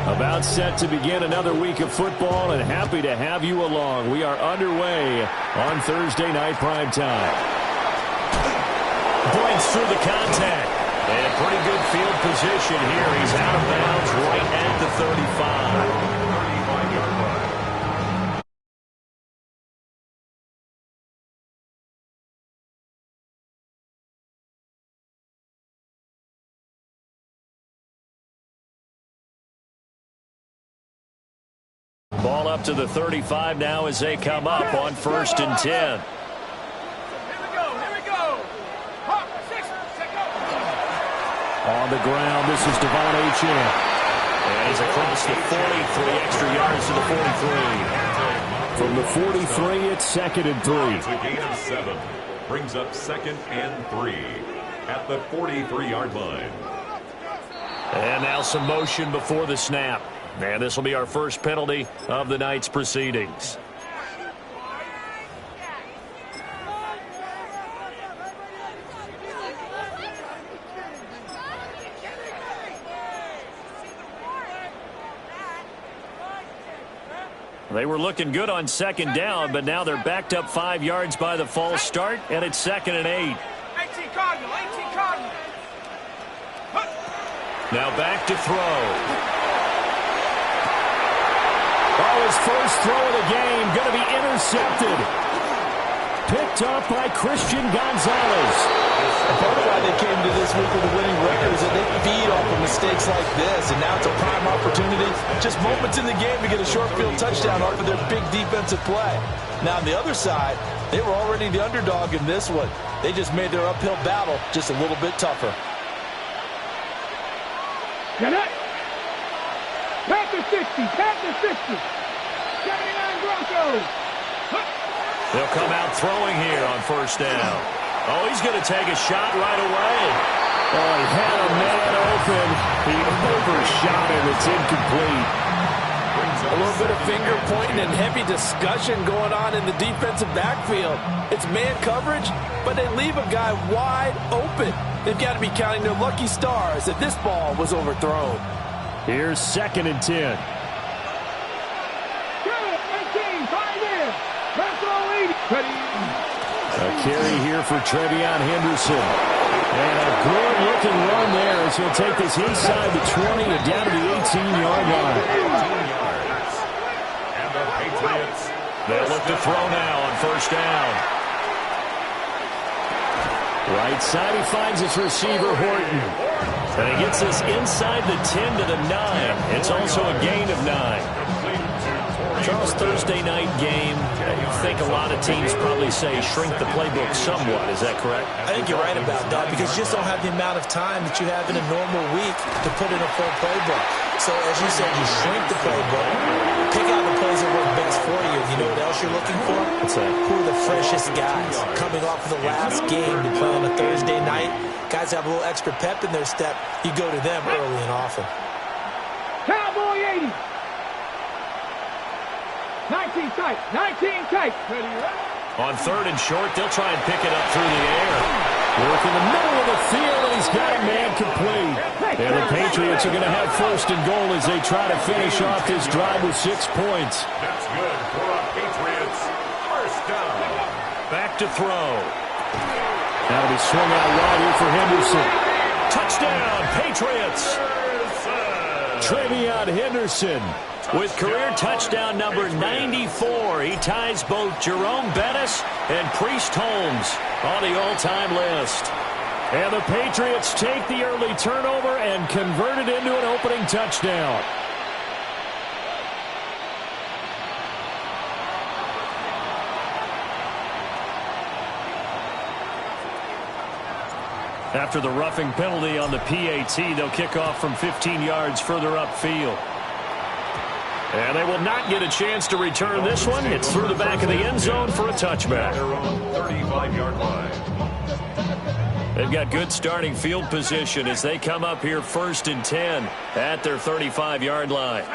About set to begin another week of football, and happy to have you along. We are underway on Thursday night prime time. Breaks through the contact. And pretty good field position here. He's out of bounds right at the 35. Ball up to the 35 now as they come up on 1st and 10. Here we go. On the ground, this is Devon Achane. And he's across the 43 extra yards to the 43. From the 43, it's 2nd and 3. It's a gain of 7. Brings up 2nd and 3 at the 43-yard line. And now some motion before the snap. And this will be our first penalty of the night's proceedings. They were looking good on 2nd down, but now they're backed up 5 yards by the false start, and it's 2nd and 8. 18 Cardinal. Now back to throw. Oh, his first throw of the game going to be intercepted. Picked up by Christian Gonzalez. Part of why they came to this week with a winning record is that they feed off of mistakes like this, and now it's a prime opportunity. Just moments in the game to get a short field touchdown off of their big defensive play. Now on the other side, they were already the underdog in this one. They just made their uphill battle just a little bit tougher. Panther 60. 79 Broncos. They'll come out throwing here on 1st down. Oh, he's going to take a shot right away. Oh, he had a man open. He overshot it. It's incomplete. A little bit of finger pointing and heavy discussion going on in the defensive backfield. It's man coverage, but they leave a guy wide open. They've got to be counting their lucky stars that this ball was overthrown. Here's 2nd and 10. A carry here for Trevion Henderson. And a good-looking run there as he'll take this inside the 20 and down to the 18-yard line. 18 yards. And the Patriots. They'll look to throw now on 1st down. Right side, he finds his receiver, Horton. And he gets this inside the 10 to the 9. It's also a gain of 9. Charles, Thursday night game, you think a lot of teams probably say shrink the playbook somewhat. Is that correct? I think you're right about that because you just don't have the amount of time that you have in a normal week to put in a full playbook. So, as you said, you shrink the playbook, pick out the plays that work best for you. You know what else you're looking for? What's that? Who are the freshest guys coming off of the last game to play on a Thursday night? Guys have a little extra pep in their step. You go to them early and often. Cowboy 80. 19 tight. On 3rd and short, they'll try and pick it up through the air. Work in the middle of the field, and he's got a man complete. And the Patriots are going to have 1st and goal as they try to finish off this drive with 6 points. That's good for the Patriots. 1st down. Back to throw. That'll be swung out wide here for Henderson. Touchdown, Patriots. Trevion Henderson with career touchdown number 94. He ties both Jerome Bettis and Priest Holmes on the all-time list. And the Patriots take the early turnover and convert it into an opening touchdown. After the roughing penalty on the PAT, they'll kick off from 15 yards further upfield. And they will not get a chance to return this one. It's through the back of the end zone for a touchback. They're on 35-yard line. They've got good starting field position as they come up here 1st and 10 at their 35-yard line.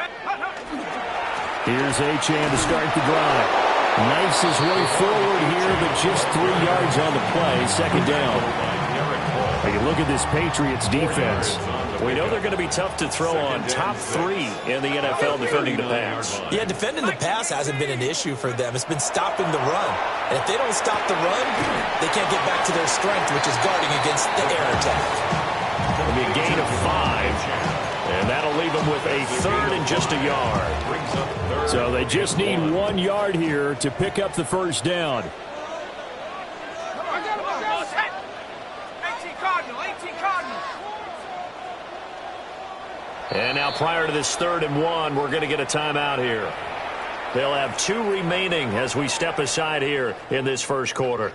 Here's Achane to start the drive. Knifes his way forward here, but just 3 yards on the play. 2nd down. You look at this Patriots defense. We know they're going to be tough to throw on. Top 3 in the NFL defending the pass. Yeah, defending the pass hasn't been an issue for them. It's been stopping the run. And if they don't stop the run, they can't get back to their strength, which is guarding against the air attack. It'll be a gain of 5. And that'll leave them with a 3rd and just a yard. So they just need 1 yard here to pick up the first down. 18 Cardinal, 18 Cardinal. And now prior to this 3rd and 1, we're going to get a timeout here. They'll have 2 remaining as we step aside here in this first quarter.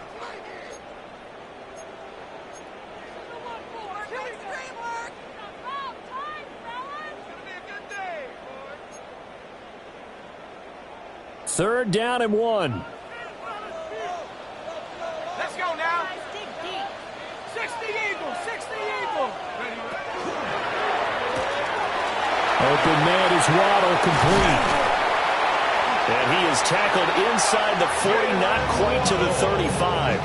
Third down and 1. Let's go now. 60 Eagles, 60 Eagles. Open man is Waddle, complete. And he is tackled inside the 40, not quite to the 35.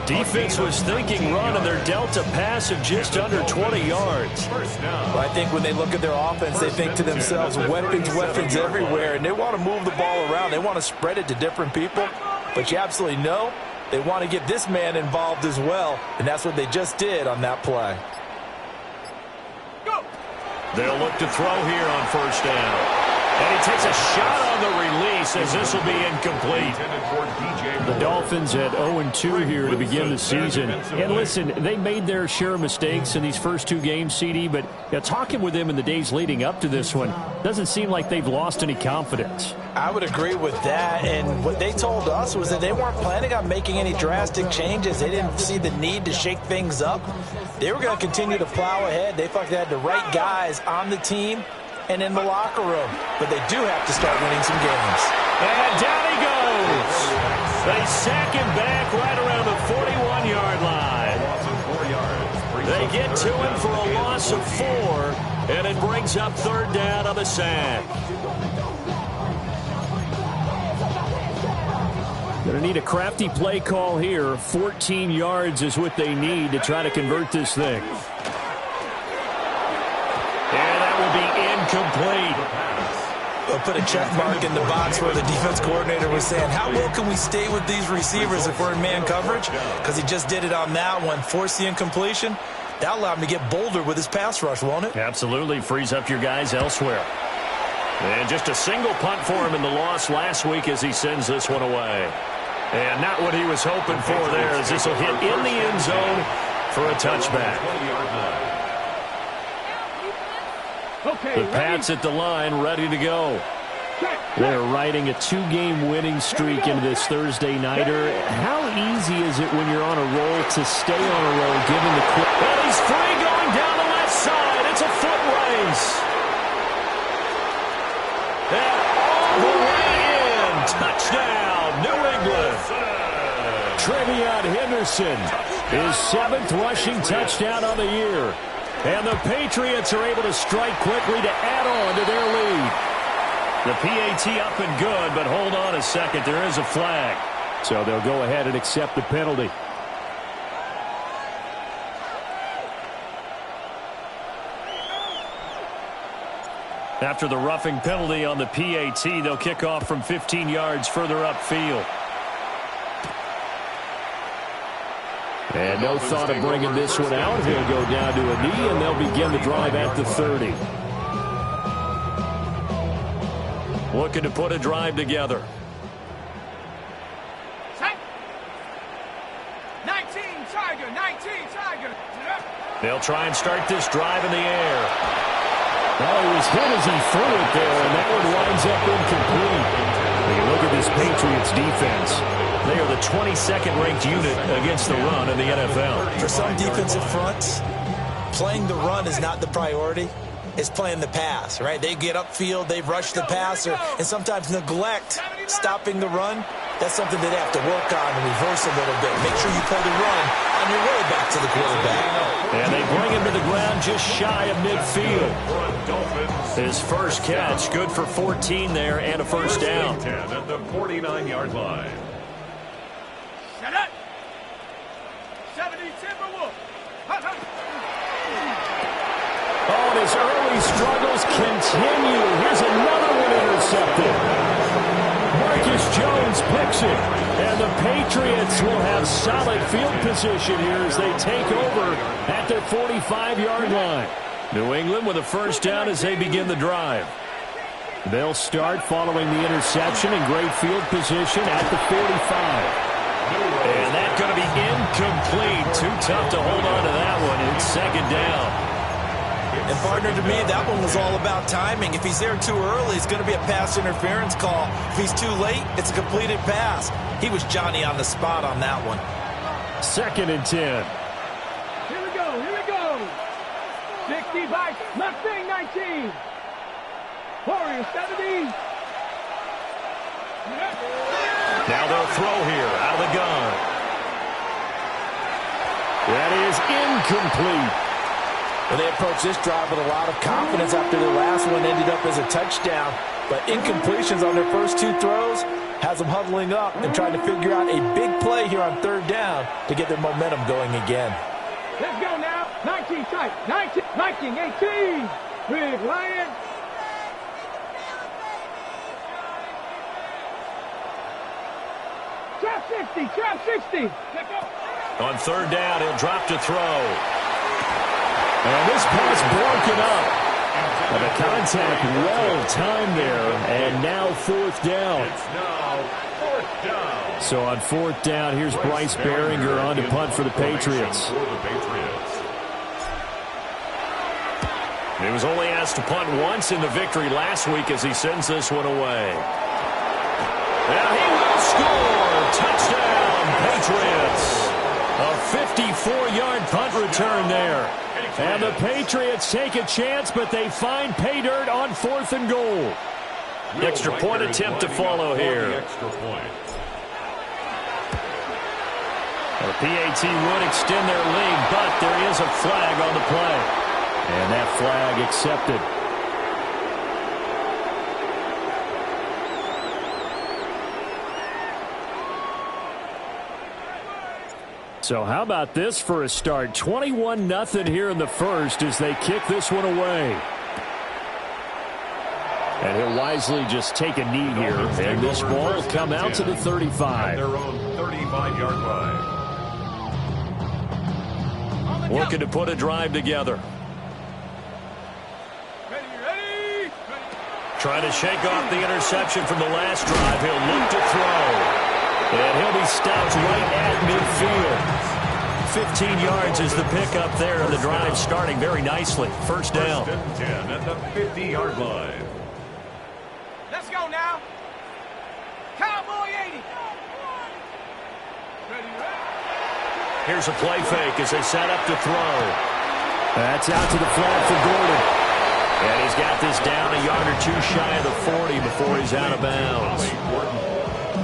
Defense was thinking run, and they're dealt a pass of just under 20 yards. Well, I think when they look at their offense, they think to themselves, weapons everywhere, and they want to move the ball around. They want to spread it to different people, but you absolutely know they want to get this man involved as well, and that's what they just did on that play. They'll look to throw here on first down. And he takes a shot on the release as this will be incomplete. The Dolphins at 0-2 here to begin the season. And listen, they made their share of mistakes in these first 2 games, CD, but talking with them in the days leading up to this one, doesn't seem like they've lost any confidence. I would agree with that, and what they told us was that they weren't planning on making any drastic changes. They didn't see the need to shake things up. They were going to continue to plow ahead. They thought they had the right guys on the team and in the locker room, but they do have to start winning some games. And down he goes. They sack him back right around the 41-yard line. They get to him for a loss of 4, and it brings up 3rd down on the sack. Going to need a crafty play call here. 14 yards is what they need to try to convert this thing. And that will be incomplete. They'll put a check mark in the box where the defense coordinator was saying, how well can we stay with these receivers if we're in man coverage? Because he just did it on that one, forced the incompletion. That'll allow him to get bolder with his pass rush, won't it? Absolutely. Frees up your guys elsewhere. And just a single punt for him in the loss last week as he sends this one away. And not what he was hoping for there, as this will hit in the end zone for a touchback. The Pats at the line, ready to go. They're riding a 2-game winning streak into this Thursday nighter. How easy is it when you're on a roll to stay on a roll given the quick? And he's free going down the left side. It's a foot race. And all the way in. Touchdown, New England. Trevion Henderson, his 7th rushing touchdown on the year. And the Patriots are able to strike quickly to add on to their lead. The PAT up and good, but hold on a second. There is a flag. So they'll go ahead and accept the penalty. After the roughing penalty on the PAT, they'll kick off from 15 yards further upfield. And no thought of bringing this one out. He'll go down to a knee, and they'll begin the drive at the 30. Looking to put a drive together. 19 Tiger, 19 Tiger. They'll try and start this drive in the air. Well, he was hit as he threw it there, and that one winds up incomplete. When you look at this Patriots defense, they are the 22nd ranked unit against the run in the NFL. For some defensive fronts, playing the run is not the priority. It's playing the pass, right? They get upfield, they rush the passer, and sometimes neglect stopping the run. That's something that they have to work on and reverse a little bit. Make sure you play the run on your way back to the quarterback. And they bring him to the ground just shy of midfield. His first catch, good for 14 there and a first down. 10 at the 49-yard line. Shut up. 70 Timberwolf. and his early struggles continue. Here's another one intercepted. Marcus Jones picks it. And the Patriots will have solid field position here as they take over at their 45-yard line. New England with a first down as they begin the drive. They'll start following the interception in great field position at the 45. And that's going to be incomplete. Too tough to hold on to that one. It's second down. And partner, to me, that one was all about timing. If he's there too early, it's going to be a pass interference call. If he's too late, it's a completed pass. He was Johnny on the spot on that one. Second and 10. Here we go, here we go. 65, Mustang 19. Warriors 70. Now they'll throw here out of the gun. That is incomplete. Well, they approached this drive with a lot of confidence after their last one ended up as a touchdown. But incompletions on their first two throws has them huddling up and trying to figure out a big play here on third down to get their momentum going again. Let's go now. 19 tight. 19, 18. Big Lion. Trap 60, trap 60. On third down, he'll drop to throw. And this pass broken up. And the contact well timed there. And now fourth down. It's now fourth down. So on fourth down, here's Bryce Behringer on to punt for the Patriots. He was only asked to punt once in the victory last week as he sends this one away. Now he will score. Touchdown, Patriots. A 54-yard punt return there. And the Patriots take a chance, but they find pay dirt on 4th and goal. Extra point attempt to follow here. The PAT would extend their lead, but there is a flag on the play. And that flag accepted. So how about this for a start? 21-0 here in the first as they kick this one away. And he'll wisely just take a knee here. And this ball will come out to the 35. Their own 35-yard line. Looking to put a drive together. Ready. Trying to shake off the interception from the last drive. He'll look to throw. And he'll be stopped right at midfield. 15 yards is the pickup there, and the drive starting very nicely. First down. First and 10 at the 50-yard line. Let's go now. Cowboy 80. Ready. Here's a play fake as they set up to throw. That's out to the flat for Gordon. And he's got this down a yard or two shy of the 40 before he's out of bounds.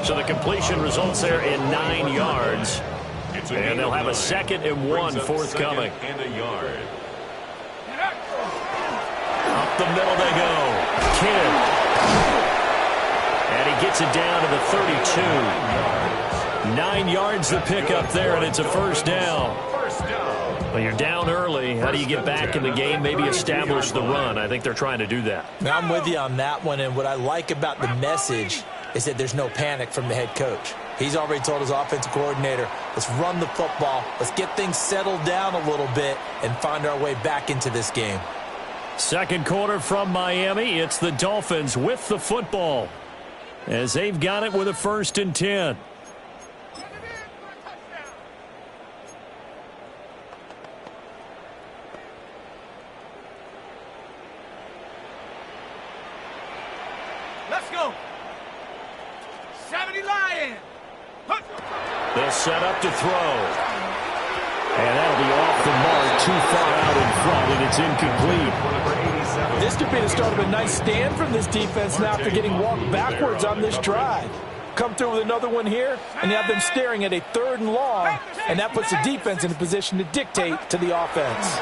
So the completion results there in 9 yards. And they'll have a 2nd and 1 forthcoming. And a yard. Up the middle they go. Kidd. And he gets it down to the 32. 9 yards the pickup there, and it's a first down. Well, you're down early. How do you get back in the game, maybe establish the run? I think they're trying to do that. Now, I'm with you on that one, and what I like about the message is that there's no panic from the head coach. He's already told his offensive coordinator, let's run the football, let's get things settled down a little bit and find our way back into this game. Second quarter from Miami. It's the Dolphins with the football as they've got it with a 1st and 10. Let's go. 70 Lion. They'll set up to throw. And that'll be off the mark, too far out in front, and it's incomplete. This could be the start of a nice stand from this defense now after getting walked backwards on this drive. Come through with another one here, and you have them staring at a 3rd and long, and that puts the defense in a position to dictate to the offense.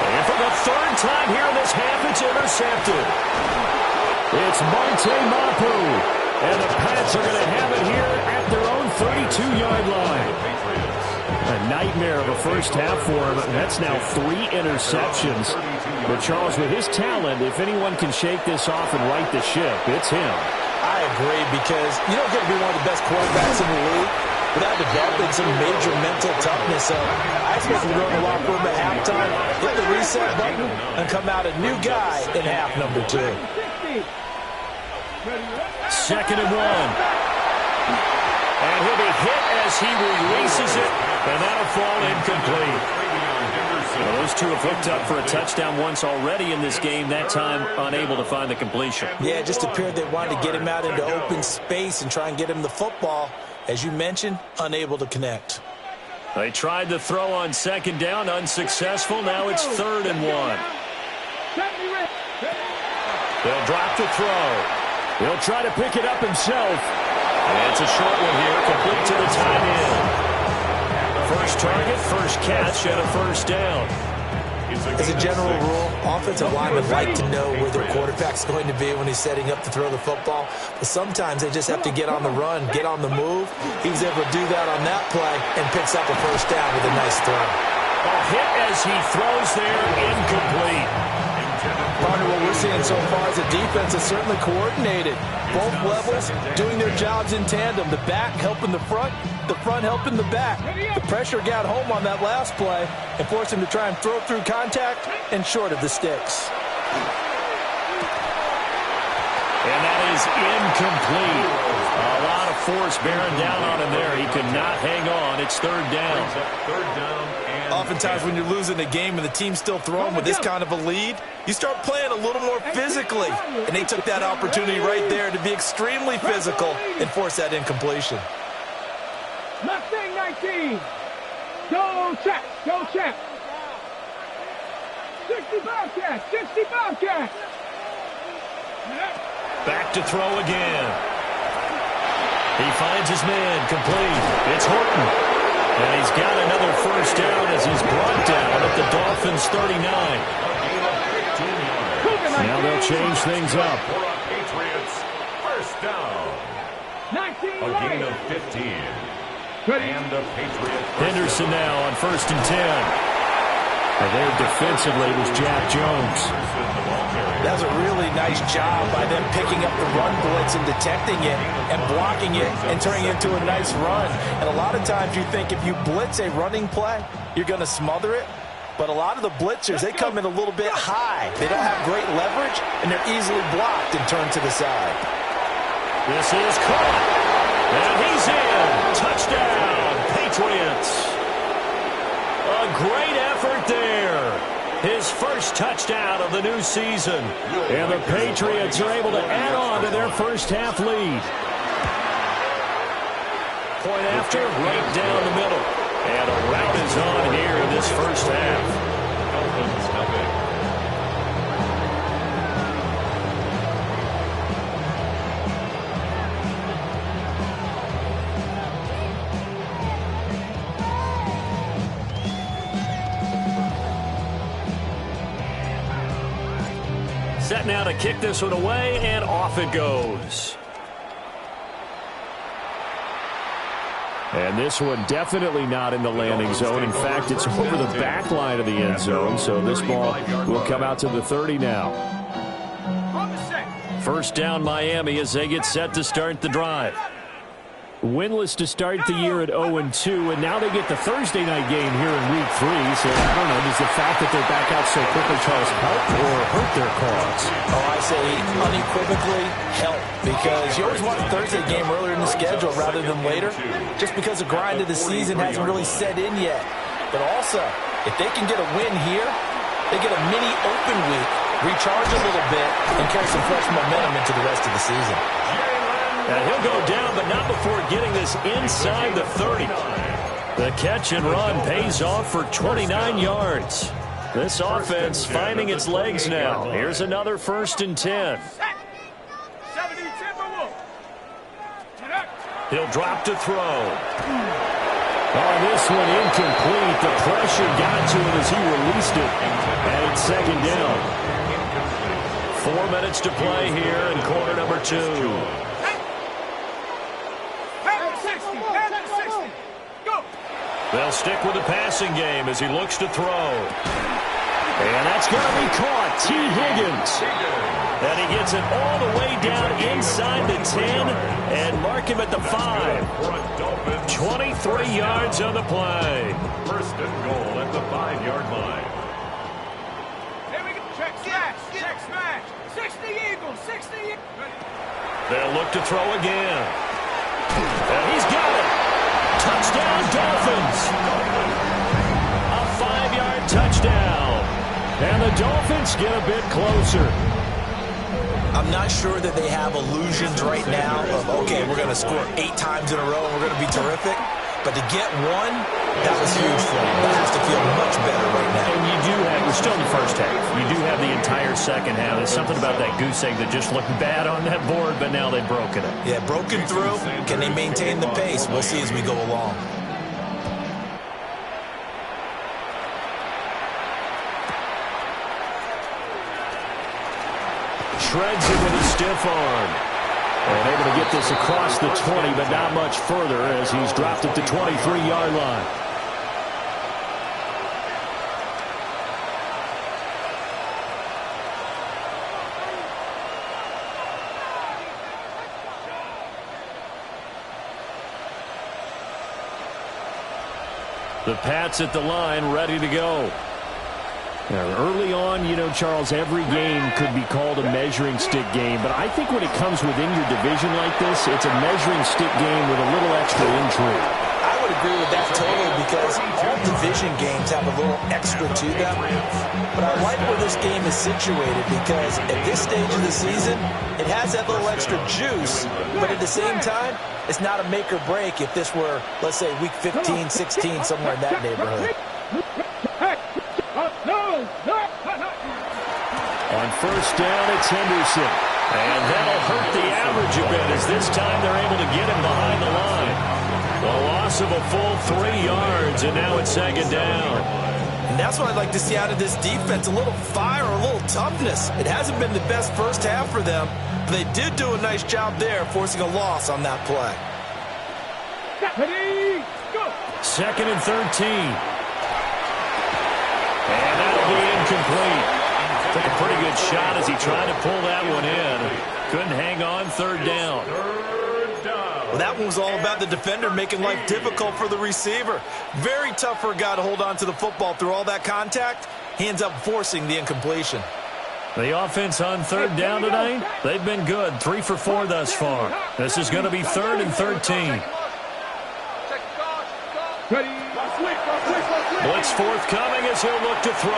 And for the 3rd time here in this half, it's intercepted. It's Monte Mapu. And the Pats are going to have it here at their own 32-yard line. A nightmare of a first half for him. That's now 3 interceptions. But Charles, with his talent, if anyone can shake this off and right the ship, it's him. I agree, because you don't get to be one of the best quarterbacks in the league without developing some major mental toughness. So I expect him to go in the locker room at halftime, hit the reset button, and come out a new guy in half number 2. 2nd and 1. And he'll be hit as he releases it, and that'll fall incomplete. Well, those two have hooked up for a touchdown once already in this game, that time unable to find the completion. Yeah, it just appeared they wanted to get him out into open space and try and get him the football. As you mentioned, unable to connect. They tried to throw on 2nd down, unsuccessful. Now it's 3rd and 1. They'll drop the throw. He'll try to pick it up himself. And it's a short one here, complete to the tight end. First target, first catch, and a first down. As a general rule, offensive linemen like to know where their quarterback's going to be when he's setting up to throw the football. But sometimes they just have to get on the run, get on the move. He was able to do that on that play and picks up a first down with a nice throw. A hit as he throws there, incomplete. Partner, what we're seeing so far is the defense is certainly coordinated. Both levels doing their jobs in tandem. The back helping the front helping the back. The pressure got home on that last play and forced him to try and throw through contact and short of the sticks. And that is incomplete. A lot of force bearing down on him there. He could not hang on. It's 3rd down. Oftentimes when you're losing a game and the team's still throwing with this kind of a lead, you start playing a little more physically. And they took that opportunity right there to be extremely physical and force that incompletion. Mustang 19. Go check. Go check. 65 catch. 65 catch. Back to throw again. He finds his man, complete. It's Horton. And he's got another first down as he's brought down at the Dolphins' 39. Now they'll change things up. First down. A gain of 15. And the Patriots. Henderson now on 1st and 10. And there defensively was Jack Jones. That was a really nice job by them picking up the run blitz and detecting it and blocking it and turning it into a nice run. And a lot of times you think if you blitz a running play, you're going to smother it. But a lot of the blitzers, they come in a little bit high. They don't have great leverage, and they're easily blocked and turned to the side. This is caught. And he's in. Touchdown, Patriots. A great effort there. His first touchdown of the new season. And the Patriots are able to add on to their first half lead. Point after, right down the middle. And a rout is on here in this first half. Set now to kick this one away, and off it goes. And this one definitely not in the landing zone. In fact, it's over the back line of the end zone, so this ball will come out to the 30 now. First down, Miami, as they get set to start the drive. Winless to start the year at 0-2, and now they get the Thursday night game here in Week 3. So, I don't know, does the fact that they're back out so quickly, Charles, help or hurt their cause? Oh, I say unequivocally help, because you always want the Thursday game earlier in the schedule rather than later, just because the grind of the season hasn't really set in yet. But also, if they can get a win here, they get a mini open week, recharge a little bit, and carry some fresh momentum into the rest of the season. And he'll go down, but not before getting this inside the 30. The catch and run pays off for 29 yards. This offense finding its legs now. Here's another 1st and 10. He'll drop to throw. Oh, this one incomplete. The pressure got to him as he released it. And it's 2nd down. 4 minutes to play here in quarter number 2. They'll stick with the passing game as he looks to throw. And that's going to be caught. T. Higgins. And he gets it all the way down inside the 10 and mark him at the 5. 23 yards on the play. First and goal at the 5-yard line. Here we go. Check smash. Check smash. 60 Eagles. 60 Eagles. They'll look to throw again. And he's got it. Touchdown, Dolphins. A 5-yard touchdown. And the Dolphins get a bit closer. I'm not sure that they have illusions right now of, okay, we're going to score 8 times in a row and we're going to be terrific. But to get one, that was huge for them. That has to feel much better right now. And you do have, we're still in the first half. You do have the entire second half. There's something about that goose egg that just looked bad on that board, but now they've broken it. Yeah, broken through. Can they maintain the pace? We'll see as we go along. Shreds it with a stiff arm. And able to get this across the 20, but not much further as he's dropped at the 23-yard line. The Pats at the line, ready to go. Now, early on, you know, Charles, every game could be called a measuring stick game, but I think when it comes within your division like this, it's a measuring stick game with a little extra intrigue. I would agree with that totally because all division games have a little extra to them. But I like where this game is situated because at this stage of the season, it has that little extra juice, but at the same time, it's not a make or break if this were, let's say, week 15, 16, somewhere in that neighborhood. On first down, it's Henderson. And that'll hurt the average a bit as this time they're able to get him behind the line. A loss of a full 3 yards, and now it's second down. And that's what I'd like to see out of this defense, a little fire, a little toughness. It hasn't been the best first half for them, but they did do a nice job there, forcing a loss on that play. Second and 13. And that'll be incomplete. Took a pretty good shot as he tried to pull that one in. Couldn't hang on, third down. Well, that one was all about the defender making life difficult for the receiver. Very tough for a guy to hold on to the football through all that contact. He ends up forcing the incompletion. The offense on third down tonight, they've been good. 3 for 4 thus far. This is going to be third and 13. Blitz forthcoming as he'll look to throw.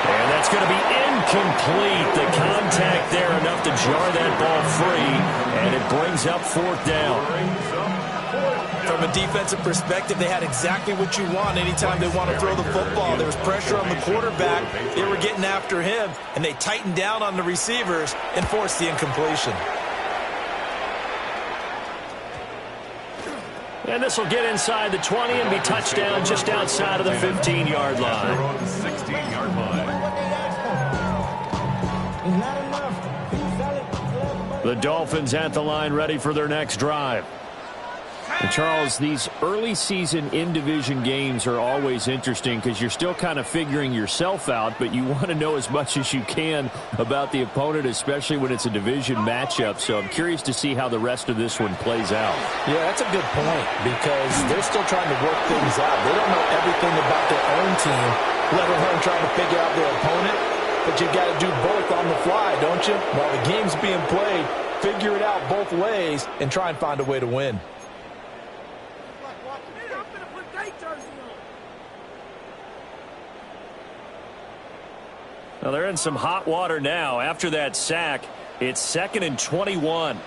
And that's going to be incomplete. The contact there enough to jar that ball free, and it brings up fourth down. From a defensive perspective, they had exactly what you want anytime they want to throw the football. There was pressure on the quarterback. They were getting after him, and they tightened down on the receivers and forced the incompletion. And this will get inside the 20 and be touchdown just outside of the 15-yard line. 16-yard line. The Dolphins at the line ready for their next drive. And Charles, these early season in-division games are always interesting because you're still kind of figuring yourself out, but you want to know as much as you can about the opponent, especially when it's a division matchup. So I'm curious to see how the rest of this one plays out. Yeah, that's a good point because they're still trying to work things out. They don't know everything about their own team, let alone trying to figure out their opponent. But you've got to do both on the fly, don't you? While the game's being played, figure it out both ways and try and find a way to win. Well, they're in some hot water now. After that sack, it's 2nd and 21.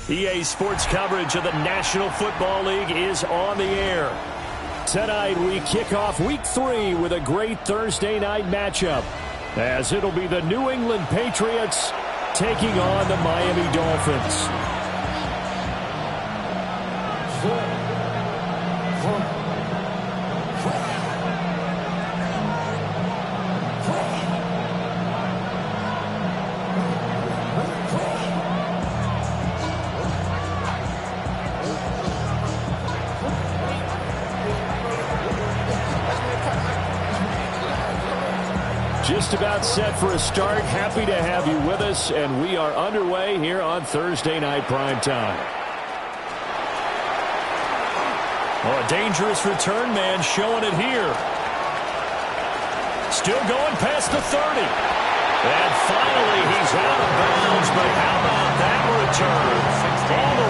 EA Sports coverage of the National Football League is on the air. Tonight we kick off Week 3 with a great Thursday night matchup, as it'll be the New England Patriots taking on the Miami Dolphins. Just about set for a start. Happy to have you with us, and we are underway here on Thursday Night Primetime. Oh, a dangerous return man showing it here. Still going past the 30. And finally, he's out of bounds, but how about that return? All the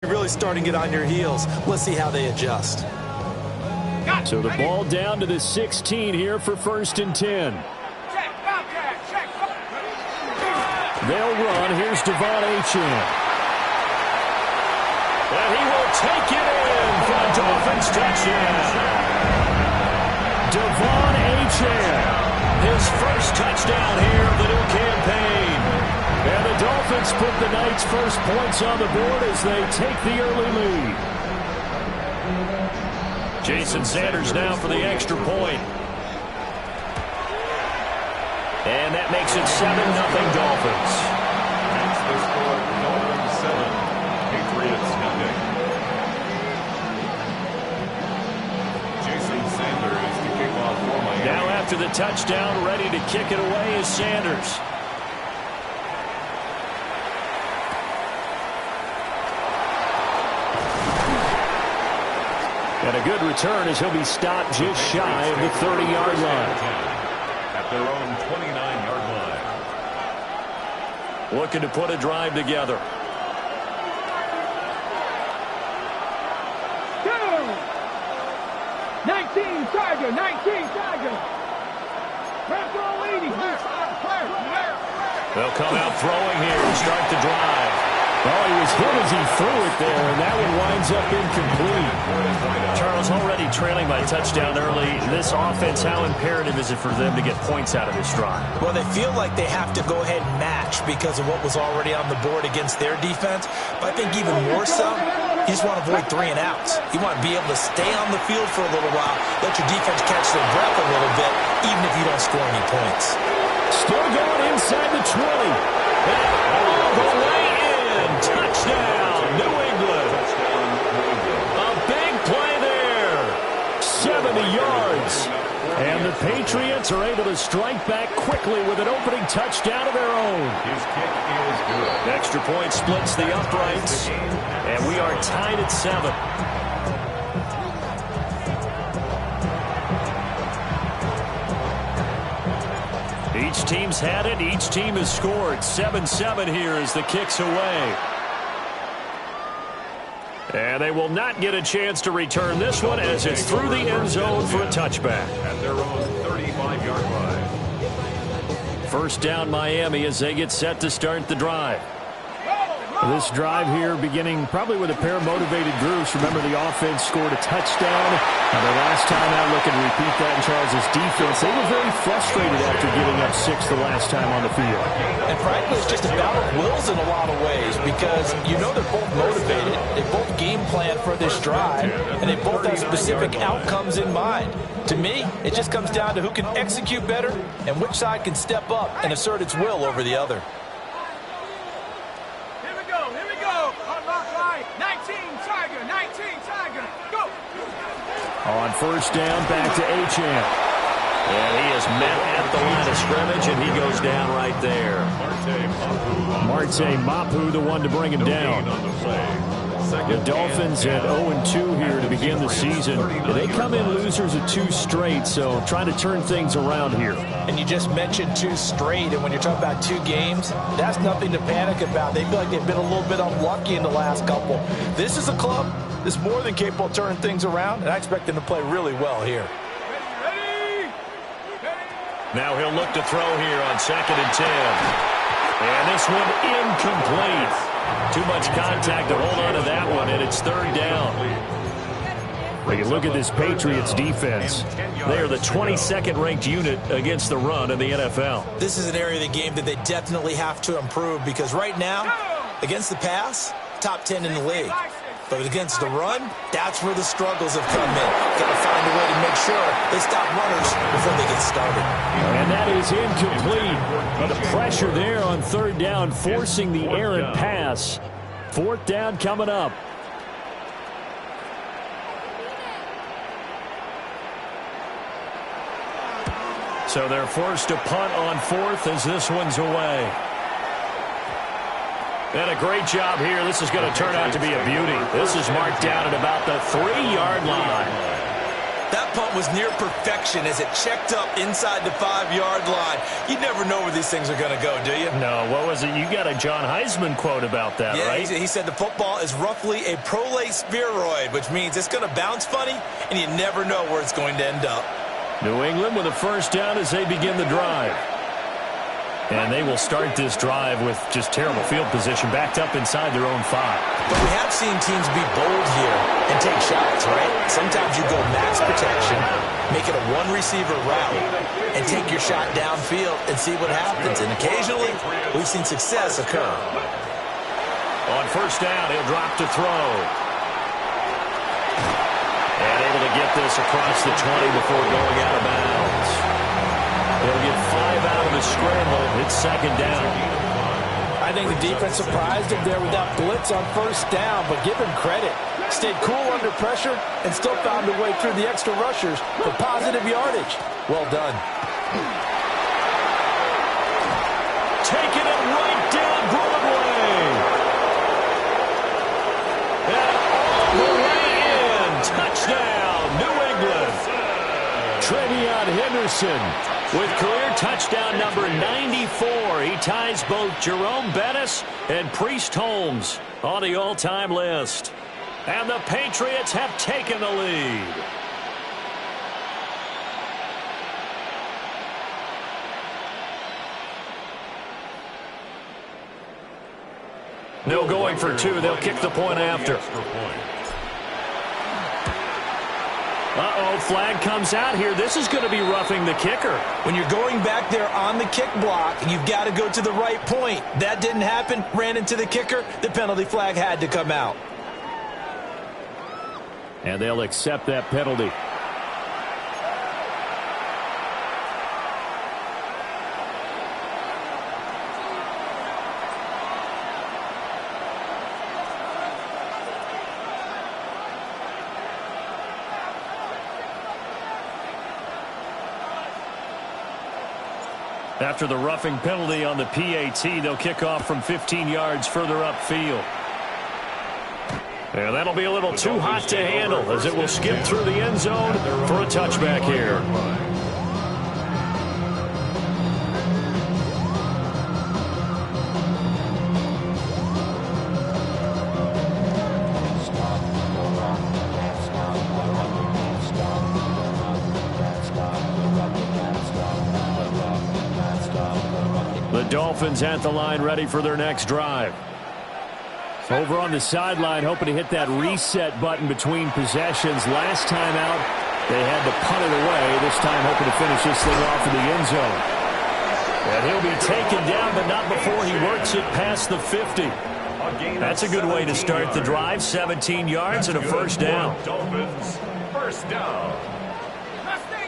Really starting it on your heels. Let's see how they adjust. So the ball down to the 16 here for 1st and 10. They'll run. Here's Devon Achane. And he will take it in for a Dolphins touchdown. Devon Achane, his first touchdown here of the new campaign. And the Dolphins put the Knights' first points on the board as they take the early lead. Jason Sanders now for the extra point. And that makes it 7-0 Dolphins. That's the score. Dolphins 7, Patriots nothing. Jason Sanders to kick off for Miami. Now after the touchdown, ready to kick it away is Sanders. And a good return as he'll be stopped just shy of the 30-yard line. At their own 29-yard line. Looking to put a drive together. Go! 19 Tiger, 19 Tiger. Press all 80. They'll come out throwing here and start the drive. Oh, he was hit as he threw it there, and that one winds up incomplete. Charles, already trailing by touchdown early. This offense, how imperative is it for them to get points out of this drive? Well, they feel like they have to go ahead and match because of what was already on the board against their defense. But I think even more so, you just want to avoid 3 and outs. You want to be able to stay on the field for a little while, let your defense catch their breath a little bit, even if you don't score any points. Still going inside the 20. All the way in. Touchdown, New England. A big play there. 70 yards. And the Patriots are able to strike back quickly with an opening touchdown of their own. His kick is good. Extra point splits the uprights. And we are tied at 7. Each team's had it. Each team has scored. 7-7 here as the kick's away. And they will not get a chance to return this one as it's through the end zone for a touchback. At their own 35-yard line. First down Miami as they get set to start the drive. This drive here beginning probably with a pair of motivated groups. Remember, the offense scored a touchdown. Now, their last time out, looking to repeat that in Charles's defense. They were very frustrated after giving up 6 the last time on the field. And frankly, it's just a battle of wills in a lot of ways because you know they're both motivated. They both game plan for this drive, and they both have specific outcomes in mind. To me, it just comes down to who can execute better and which side can step up and assert its will over the other. On first down, back to Achane. And he is met at the line of scrimmage, and he goes down right there. Marte Mapu, the one to bring him down. The Dolphins at 0-2 here to begin the season. They come in losers of 2 straight, so trying to turn things around here. And you just mentioned 2 straight, and when you're talking about 2 games, that's nothing to panic about. They feel like they've been a little bit unlucky in the last couple. This is a club that's more than capable of turning things around, and I expect them to play really well here. Now he'll look to throw here on 2nd and 10. And this one incomplete. Too much contact to hold on to that one, and it's 3rd down. We can look at this Patriots defense. They are the 22nd ranked unit against the run in the NFL. This is an area of the game that they definitely have to improve because right now, against the pass, top 10 in the league. But against the run, that's where the struggles have come in. Got to find a way to make sure they stop runners before they get started. And that is incomplete. But the pressure there on 3rd down, forcing the errant pass. 4th down coming up. So they're forced to punt on 4th as this one's away. And a great job here. This is going to turn out to be a beauty. This is marked down at about the 3-yard line. That punt was near perfection as it checked up inside the 5-yard line. You never know where these things are going to go, do you? No, what was it? You got a John Heisman quote about that, right? He said the football is roughly a prolate spheroid, which means it's going to bounce funny, and you never know where it's going to end up. New England with a first down as they begin the drive. And they will start this drive with just terrible field position, backed up inside their own 5. But we have seen teams be bold here and take shots, right? Sometimes you go max protection, make it a 1-receiver route, and take your shot downfield and see what happens. And occasionally, we've seen success occur. On first down, he'll drop to throw. And able to get this across the 20 before going out of bounds. They'll get 5 out of the scramble. It's second down. I think the defense surprised him there with that blitz on first down, but give him credit. Stayed cool under pressure and still found a way through the extra rushers for positive yardage. Well done. Taking it right down Broadway. And all the way in. Touchdown, New England. Trevion Henderson with career touchdown number 94. He ties both Jerome Bettis and Priest Holmes on the all-time list. And the Patriots have taken the lead. No going for two. They'll kick the point after. Uh-oh, flag comes out here. This is going to be roughing the kicker. When you're going back there on the kick block, you've got to go to the right point. That didn't happen. Ran into the kicker. The penalty flag had to come out. And they'll accept that penalty. After the roughing penalty on the PAT, they'll kick off from 15 yards further upfield. And that'll be a little too hot to handle as it will skip through the end zone for a touchback here. The Dolphins at the line ready for their next drive. Over on the sideline, hoping to hit that reset button between possessions. Last time out, they had to punt it away. This time, hoping to finish this thing off in the end zone. And he'll be taken down, but not before he works it past the 50. That's a good way to start the drive. 17 yards and a first down. Dolphins, first down.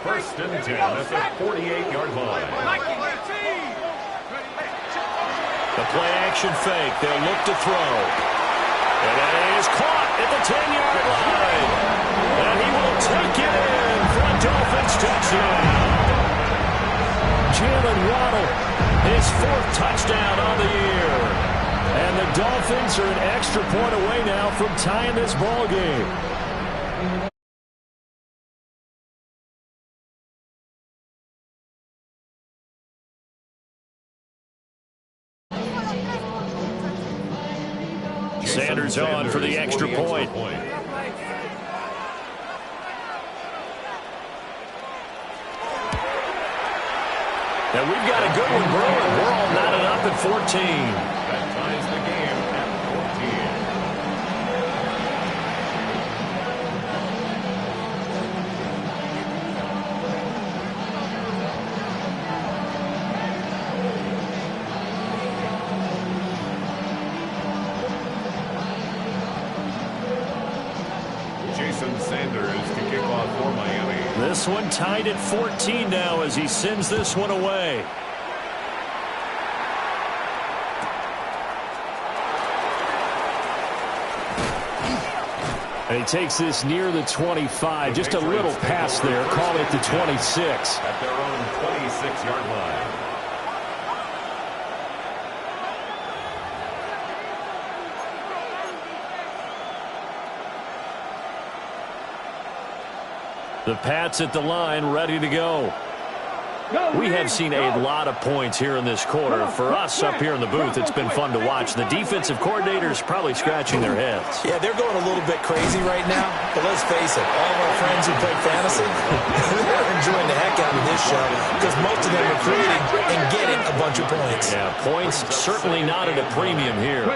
First and 10 at the 48-yard line. The play-action fake. They'll look to throw. And that is caught at the 10-yard line. And he will take it in for a Dolphins touchdown. Jalen Waddle, his 4th touchdown on the year. And the Dolphins are an extra point away now from tying this ball game. Sanders on for the extra point. And we've got a good one brewing. We're all knotted up at 14. That ties the game at 14. Jason Sanders to kick off for Miami. This one tied at 14 now as he sends this one away. And he takes this near the 25. Just a little pass there. Call it the 26. At their own 26-yard line. The Pats at the line, ready to go. We have seen a lot of points here in this quarter. For us up here in the booth, it's been fun to watch. The defensive coordinators probably scratching their heads. Yeah, they're going a little bit crazy right now. But let's face it, all of our friends who play fantasy, they're enjoying the heck out of this show because most of them are creating and getting a bunch of points. Yeah, points certainly not at a premium here.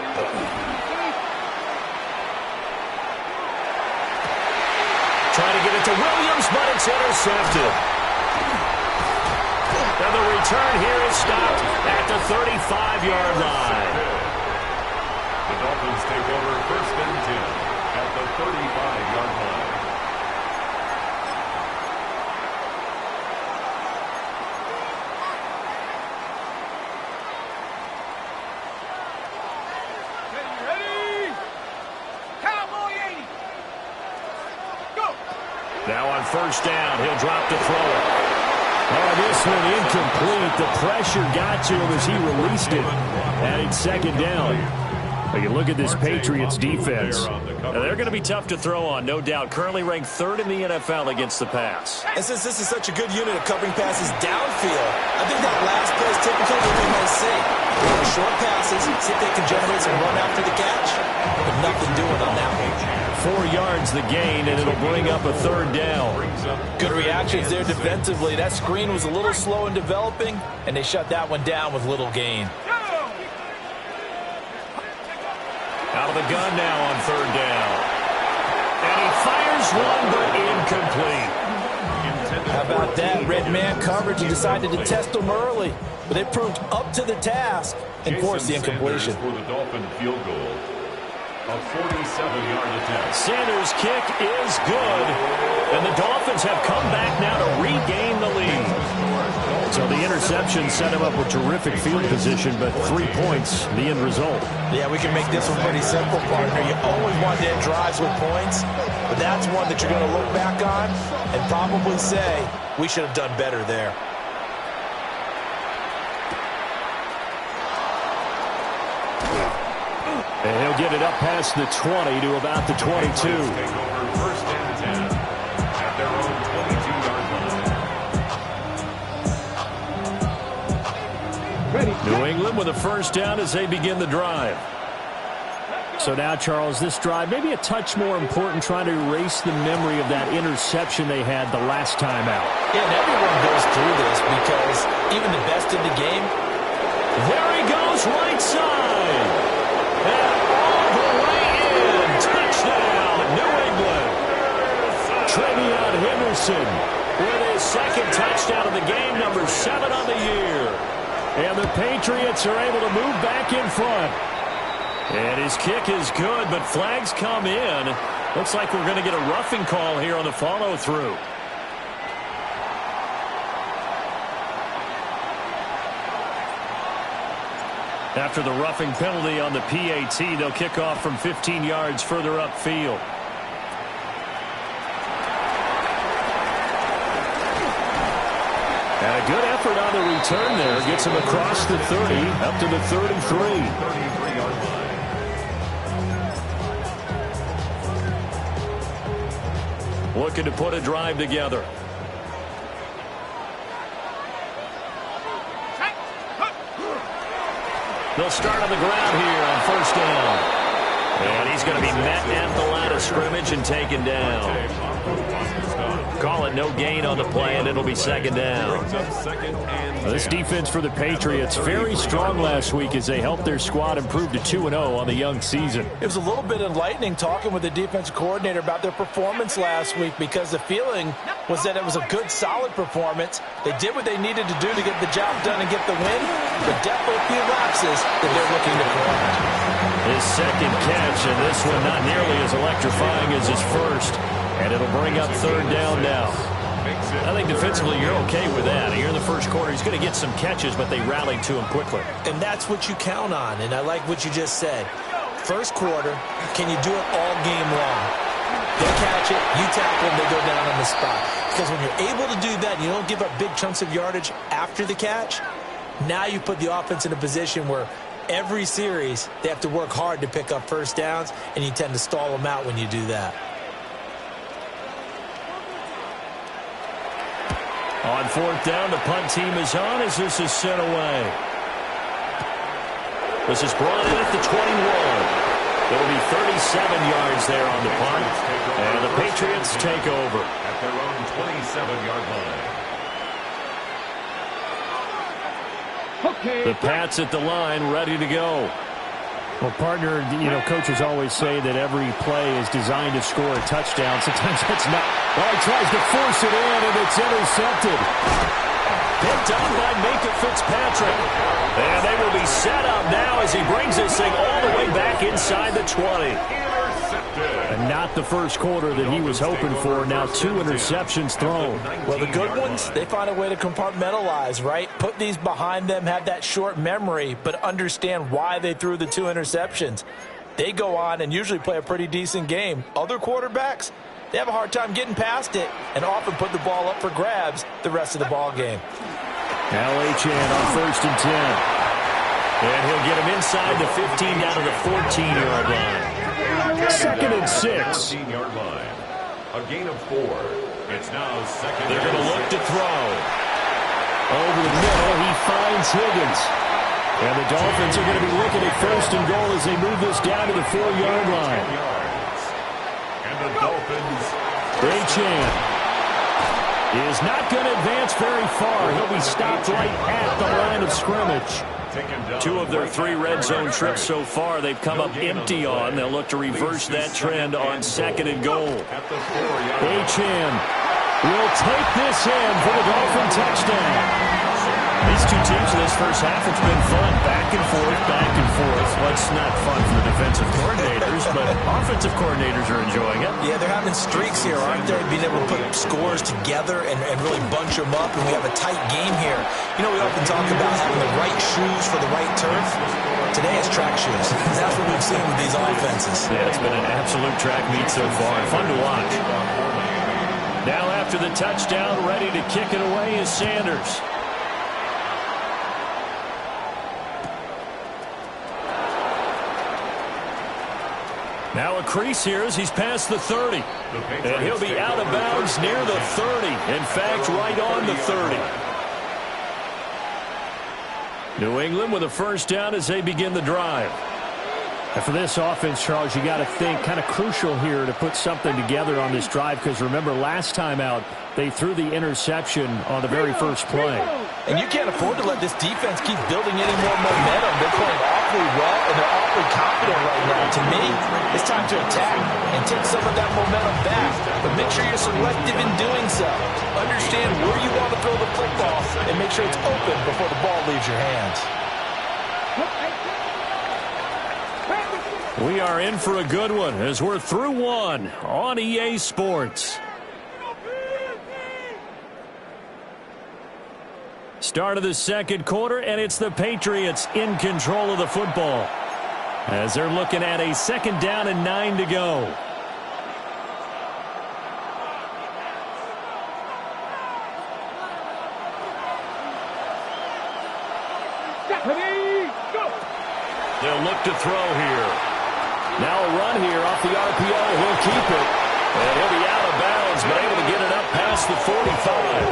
Trying to get it to Williams, but it's intercepted. And the return here is stopped at the 35-yard line. The Dolphins take over first and 10 at the 35-yard line. first down. He'll drop to throw it. Oh, this one incomplete. The pressure got to him as he released it. And it's second down. You look at this Patriots defense. They're going to be tough to throw on, no doubt. Currently ranked third in the NFL against the pass. And since this is such a good unit of covering passes downfield, I think that last play is typical of what we might see. Short passes, see if they can generate some run after the catch. But nothing doing on that one. 4 yards the gain, and it'll bring up a third down. Good reactions there defensively. That screen was a little slow in developing, and they shut that one down with little gain. Out of the gun now on third down. And he fires one, but incomplete. How about that? Red man coverage. He decided to test them early, but they proved up to the task and forced the incompletion. For the Dolphin field goal. A 47-yard attempt. Sanders' kick is good. And the Dolphins have come back now to regain the lead. So the interception set him up with terrific field position, but 3 points, the end result. Yeah, we can make this one pretty simple, partner. You always want to end drives with points, but that's one that you're going to look back on and probably say, we should have done better there. And he'll get it up past the 20 to about the 22. Take over first and 10 at their own 22-yard line. New England with a first down as they begin the drive. So now, Charles, this drive maybe a touch more important, trying to erase the memory of that interception they had the last time out. Yeah, and everyone goes through this because even the best in the game. There he goes, right side. And all the way in. Touchdown, New England. Trevion Henderson with his second touchdown of the game, number 7 on the year. And the Patriots are able to move back in front. And his kick is good, but flags come in. Looks like we're going to get a roughing call here on the follow-through. After the roughing penalty on the PAT, they'll kick off from 15 yards further upfield. And a good effort on the return there. Gets him across the 30, up to the 33. Looking to put a drive together. They'll start on the ground here on first down. And he's going to be met at the line of scrimmage and taken down. Call it no gain on the play, and it'll be second down. This defense for the Patriots, very strong last week as they helped their squad improve to 2-0 on the young season. It was a little bit enlightening talking with the defensive coordinator about their performance last week because the feeling was that it was a good, solid performance. They did what they needed to do to get the job done and get the win, but definitely a few lapses that they're looking to correct. His second catch, and this one not nearly as electrifying as his first. And it'll bring up third down now. I think defensively you're okay with that. Here in the first quarter, he's going to get some catches, but they rallied to him quickly. And that's what you count on, and I like what you just said. First quarter, can you do it all game long? They catch it, you tackle them, they go down on the spot. Because when you're able to do that and you don't give up big chunks of yardage after the catch, now you put the offense in a position where every series they have to work hard to pick up first downs, and you tend to stall them out when you do that. On fourth down, the punt team is on as this is sent away. This is brought in at the 21. It'll be 37 yards there on the punt. And the Patriots take over. At their own 27-yard line. Okay. The Pats at the line, ready to go. Well, partner, you know, coaches always say that every play is designed to score a touchdown. Sometimes it's not. Well, he tries to force it in, and it's intercepted. Picked up by Minka Fitzpatrick. And they will be set up now as he brings this thing all the way back inside the 20. And not the first quarter that he was hoping for. Now 2 interceptions thrown. Well, the good ones, they find a way to compartmentalize, right? Put these behind them, have that short memory, but understand why they threw the 2 interceptions. They go on and usually play a pretty decent game. Other quarterbacks, they have a hard time getting past it and often put the ball up for grabs the rest of the ball game. Now Achane on 1st and 10. And he'll get him inside the 15 down to the 14-yard line. 2nd and 6. 15-yard line. A gain of 4. It's now 2nd. They're going to look to throw. Over the middle, he finds Higgins. And the Dolphins are going to be looking at 1st and goal as they move this down to the 4-yard line. And the Dolphins. Achane is not going to advance very far. He'll be stopped right at the line of scrimmage. 2 of their 3 red zone trips so far they've come up empty on. They'll look to reverse that trend on 2nd and goal. Achane will take this in for the Dolphin touchdown. These 2 teams in this first half, it's been fun. Back and forth, back and forth. Well, it's not fun for the defensive coordinators, but offensive coordinators are enjoying it. Yeah, they're having streaks here, aren't they? Being able to put scores together and really bunch them up, and we have a tight game here. You know, we often talk about having the right shoes for the right turf. Today it's track shoes. That's what we've seen with these offenses. Yeah, it's been an absolute track meet so far. Fun to watch. Now after the touchdown, ready to kick it away is Sanders. Now a crease here as he's past the 30. And he'll be out of bounds near the 30. In fact, right on the 30. New England with a first down as they begin the drive. And for this offense, Charles, you got to think kind of crucial here to put something together on this drive, because remember last time out they threw the interception on the very first play. And you can't afford to let this defense keep building any more momentum. They're playing awfully well, and they're awfully confident right now. To me, it's time to attack and take some of that momentum back. But make sure you're selective in doing so. Understand where you want to throw the football and make sure it's open before the ball leaves your hands. We are in for a good one as we're through one on EA Sports. Start of the second quarter, and it's the Patriots in control of the football as they're looking at a 2nd down and 9 to go. They'll look to throw here. Now a run here off the RPO. He'll keep it. And he'll be out of bounds, but able to get it up past the 45.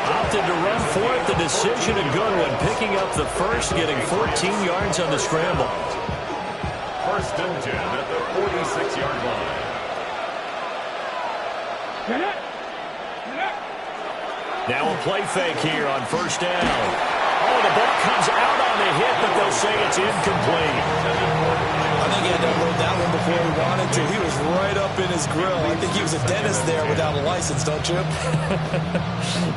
Opted to run for it. The decision a good one. Picking up the first, getting 14 yards on the scramble. 1st and 10 at the 46-yard line. Now a play fake here on 1st down. Oh, the ball comes out on the hit, but they'll say it's incomplete. I think he had to unload that one before he wanted to. He was right up in his grill. I think he was a dentist there without a license, don't you?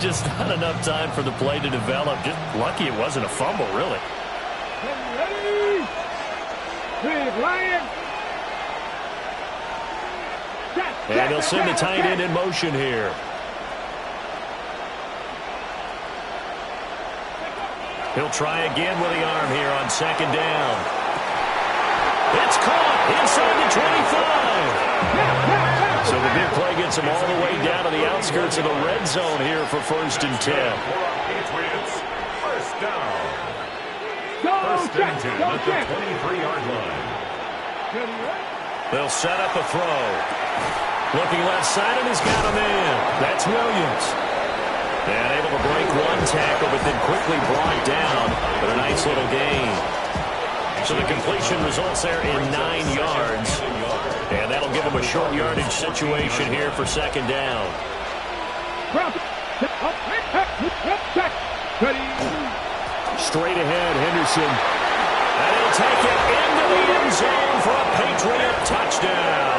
Just not enough time for the play to develop. Just lucky it wasn't a fumble, really. Ready? Big Lion. And he'll send the tight end in motion here. He'll try again with the arm here on 2nd down. It's caught inside the 25. So the big play gets him all the way down to the outskirts of the red zone here for 1st and 10. Patriots, 1st down. Go, 1st and 10 go, at the 23-yard line. They'll set up a throw. Looking left side, and he's got a man. That's Williams. And able to break one tackle, but then quickly brought down with a nice little gain. So the completion results there in 9 yards. And that'll give him a short yardage situation here for 2nd down. Straight ahead, Henderson. And he'll take it into the end zone for a Patriot touchdown.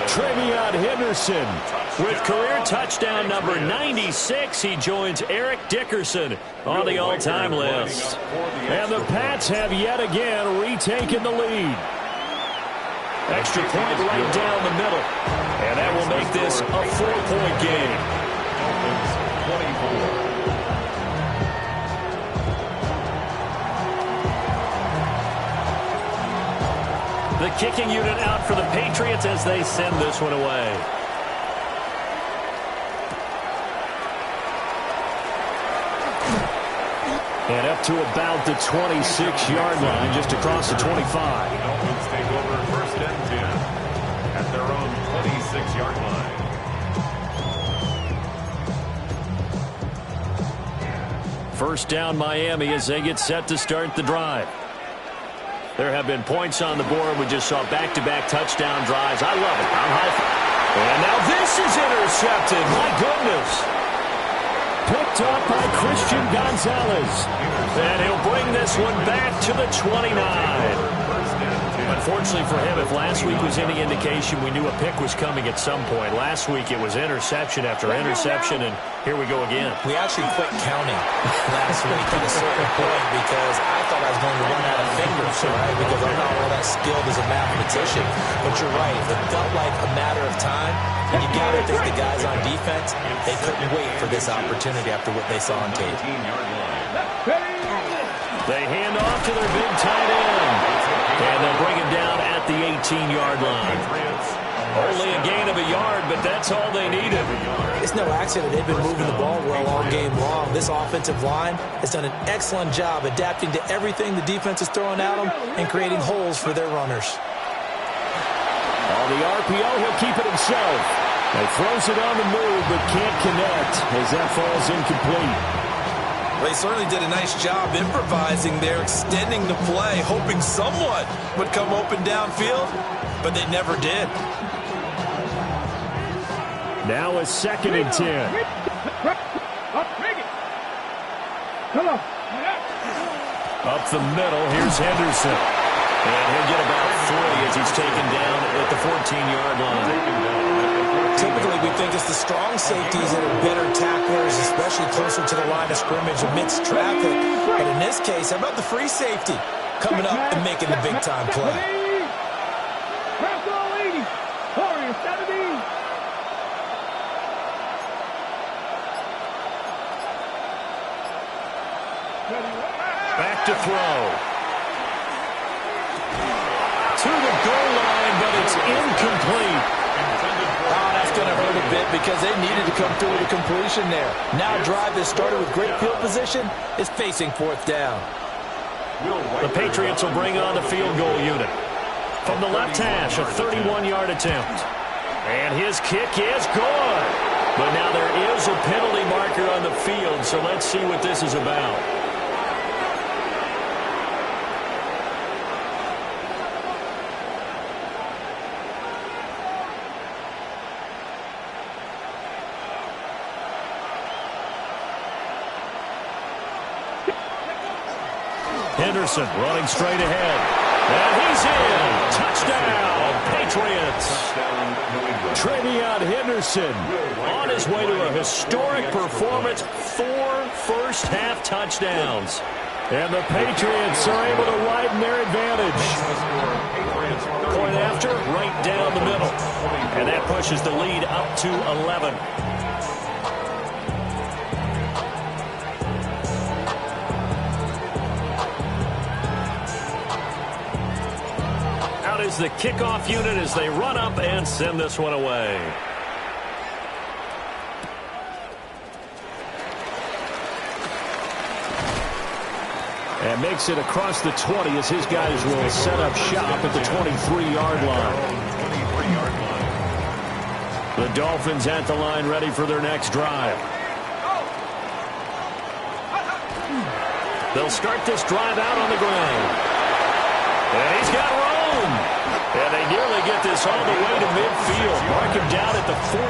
Trevion Henderson with career touchdown number 96. He joins Eric Dickerson on the all-time list. And the Pats have yet again retaken the lead. Extra point right down the middle. And that will make this a 4-point game. 24. The kicking unit out for the Patriots as they send this one away. And up to about the 26-yard line, just across the 25. Dolphins take over first and 10 at their own 26-yard line. First down Miami as they get set to start the drive. There have been points on the board. We just saw back-to-back touchdown drives. I love it. And now this is intercepted. My goodness. Picked up by Christian Gonzalez. And he'll bring this one back to the 29. Unfortunately for him, if last week was any indication, we knew a pick was coming at some point. Last week it was interception after interception, and here we go again. We actually quit counting last week at a certain point because I thought I was going to run out of fingers, right? Because I'm not all that skilled as a mathematician. But you're right. It felt like a matter of time. And you got to think the guys on defense, they couldn't wait for this opportunity after what they saw on tape. They hand off to their big tight end. And they'll bring him down at the 18-yard line. Only a gain of a yard, but that's all they needed. It's no accident they've been moving the ball well all game long. This offensive line has done an excellent job adapting to everything the defense is throwing at them and creating holes for their runners. On the RPO, he'll keep it himself. He throws it on the move, but can't connect as that falls incomplete. They certainly did a nice job improvising there, extending the play, hoping someone would come open downfield, but they never did. Now a 2nd and 10. Up the middle, here's Henderson. And he'll get about 3 as he's taken down at the 14-yard line. Typically, we think it's the strong safeties that are better tacklers, especially closer to the line of scrimmage amidst traffic. But in this case, how about the free safety coming up and making the big-time play? Back to throw. To the goal line, but it's incomplete. Oh, that's going to hurt a bit because they needed to come through with a completion there. Now a drive that started with great field position is facing 4th down. The Patriots will bring on the field goal unit. From the left hash, a 31-yard attempt. And his kick is good. But now there is a penalty marker on the field, so let's see what this is about. Henderson running straight ahead. And he's in. Touchdown, Patriots. Trevion Henderson on his way to a historic performance. 4 first-half touchdowns. And the Patriots are able to widen their advantage. Point after, right down the middle. And that pushes the lead up to 11. Is the kickoff unit as they run up and send this one away. And makes it across the 20 as his guys will set up shop at the 23-yard line. The Dolphins at the line ready for their next drive. They'll start this drive out on the ground. And he's got room. And they nearly get this all the way to midfield. Mark him down at the 49.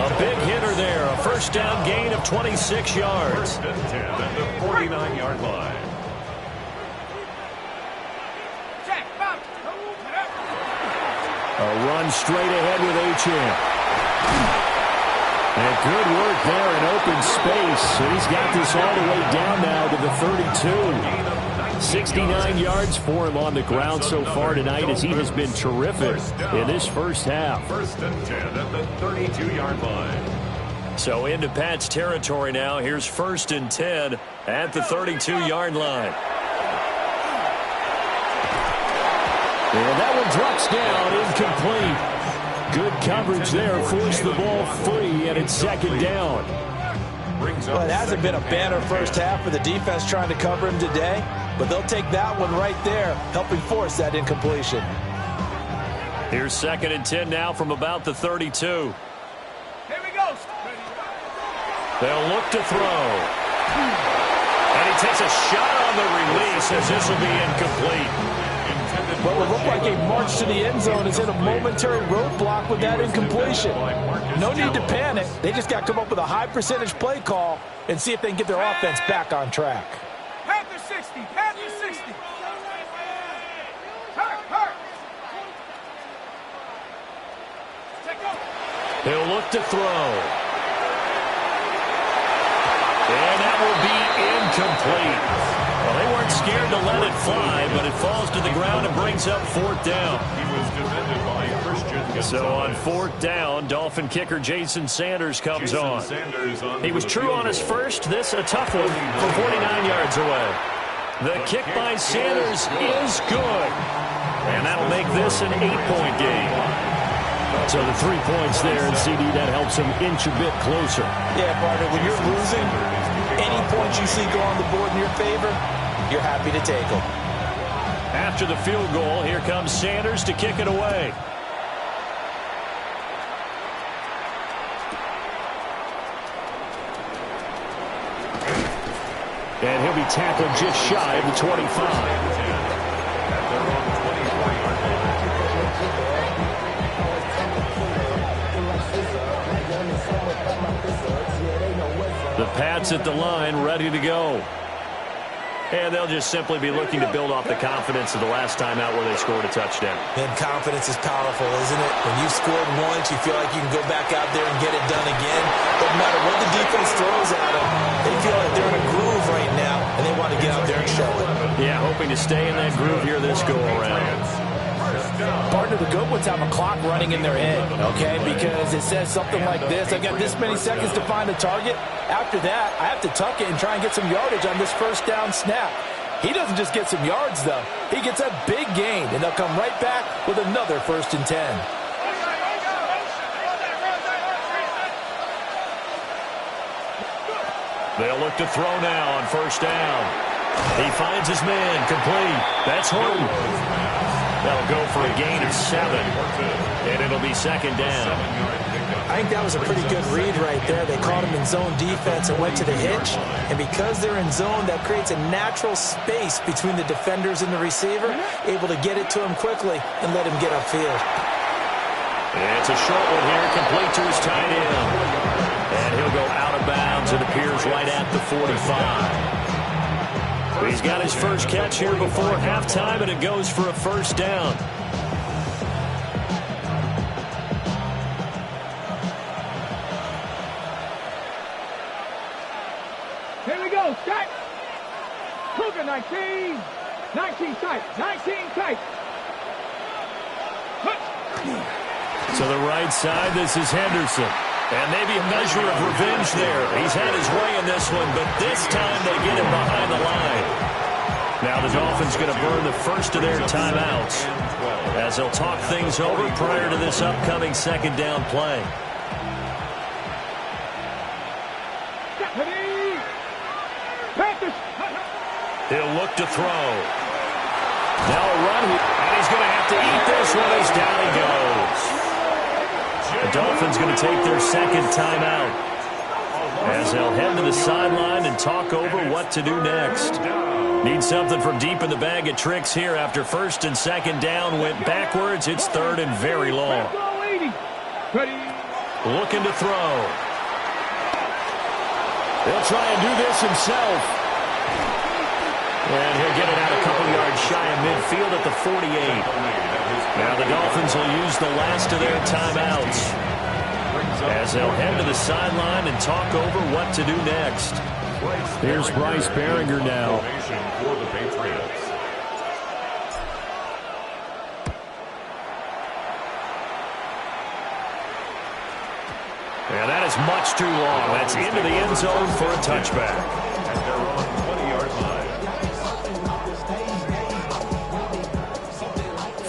A big hitter there. A first down gain of 26 yards. First and 10 at the 49-yard line. A run straight ahead with Achane. And good work there in open space. And he's got this all the way down now to the 32. 69 yards for him on the ground so far tonight as he has been terrific in this first half. First and 10 at the 32-yard line. So into Pat's territory now. Here's 1st and 10 at the 32-yard line. And that one drops down, incomplete. Good coverage there, forced the ball free, and it's second down. Well, it hasn't been a banner first half for the defense trying to cover him today, but they'll take that one right there, helping force that incompletion. Here's 2nd and 10 now from about the 32. Here we go. They'll look to throw. And he takes a shot on the release as this will be incomplete. What will look like a march to the end zone is in a momentary roadblock with that incompletion. No need to panic. They just got to come up with a high percentage play call and see if they can get their offense back on track. Panther 60. Panther 60. Hurt. He'll look to throw. And that will be incomplete. Well, they weren't scared to let it fly, but it falls to the ground and brings up 4th down. So on 4th down, Dolphin kicker Jason Sanders comes on. He was true on his first. This a tough one from 49 yards away. The kick by Sanders is good. And that'll make this an 8-point game. So the 3 points there, and CD, that helps him inch a bit closer. Yeah, partner, when you're losing, any points you see go on the board in your favor, you're happy to take them. After the field goal, here comes Sanders to kick it away. And he'll be tackled just shy of the 25. The Pats at the line, ready to go. And they'll just simply be looking to build off the confidence of the last time out where they scored a touchdown. And confidence is powerful, isn't it? When you've scored once, you feel like you can go back out there and get it done again. Doesn't matter what the defense throws at them. They feel like they're in a groove right now, and they want to get out there and show it. Yeah, hoping to stay in that groove here this go-around. Partner, the good ones have a clock running in their head, okay? Because it says something like this. I've got this many seconds to find a target. After that, I have to tuck it and try and get some yardage on this first down snap. He doesn't just get some yards, though. He gets a big gain, and they'll come right back with another 1st and 10. They'll look to throw now on 1st down. He finds his man, complete. That's Horton. That'll go for a gain of 7, and it'll be 2nd down. I think that was a pretty good read right there. They caught him in zone defense and went to the hitch. And because they're in zone, that creates a natural space between the defenders and the receiver, able to get it to him quickly and let him get upfield. It's a short one here, complete to his tight end. And he'll go out of bounds. It appears right at the 45. He's got his first catch here before halftime, and it goes for a 1st down. Here we go. Start. Cougar 19. 19 tight. 19 tight. To the right side, this is Henderson. And maybe a measure of revenge there. He's had his way in this one, but this time they get him behind the line. Now the Dolphins going to burn the first of their timeouts as they'll talk things over prior to this upcoming 2nd down play. He'll look to throw. Now a run, and he's going to have to eat this one as down he goes. The Dolphins going to take their 2nd timeout as they'll head to the sideline and talk over what to do next. Need something from deep in the bag of tricks here after 1st and 2nd down went backwards. It's 3rd and very long. Looking to throw. He'll try and do this himself. And he'll get it out a couple yards shy of midfield at the 48. Now the Dolphins will use the last of their timeouts as they'll head to the sideline and talk over what to do next. Here's Bryce Behringer now. And that is much too long. That's into the end zone for a touchback. And they're on 20-yard line.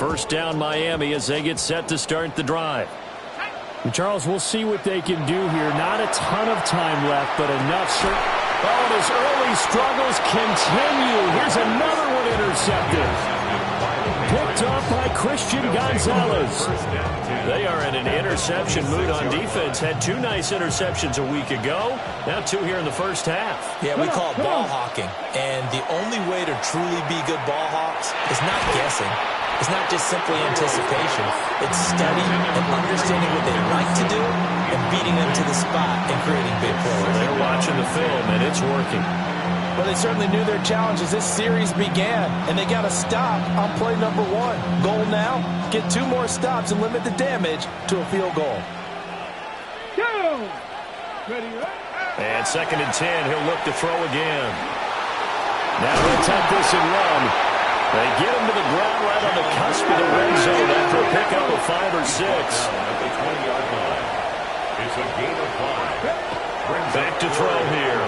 First down Miami as they get set to start the drive. And Charles, we'll see what they can do here. Not a ton of time left, but enough. Oh, and his early struggles continue. Here's another one intercepted. Picked off by Christian Gonzalez. They are in an interception mood on defense. Had 2 nice interceptions a week ago. Now 2 here in the first half. Yeah, we call it ball hawking. And the only way to truly be good ball hawks is not guessing. It's not just simply anticipation. It's studying and understanding what they like to do and beating them to the spot and creating big plays. They're watching the film, and it's working. Well, they certainly knew their challenge as this series began, and they got to stop on play number 1. Goal now, get 2 more stops and limit the damage to a field goal. And 2nd and 10, he'll look to throw again. Now he'll take this and run. They get him to the ground right on the cusp of the red zone after a pickup of 5 or 6. At the 20-yard line. It's a gain of 5. Back to throw here.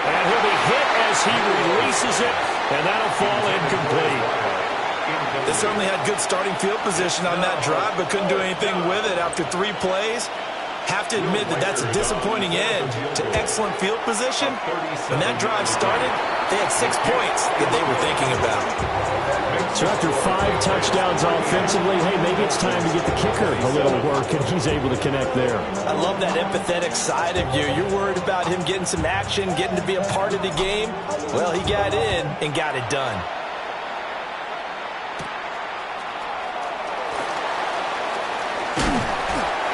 And he'll be hit as he releases it, and that'll fall incomplete. They certainly had good starting field position on that drive, but couldn't do anything with it after 3 plays. Have to admit that that's a disappointing end to excellent field position. When that drive started, they had 6 points that they were thinking about. So after 5 touchdowns offensively, hey, maybe it's time to get the kicker a little work, and he's able to connect there. I love that empathetic side of you. You're worried about him getting some action, getting to be a part of the game. Well, he got in and got it done.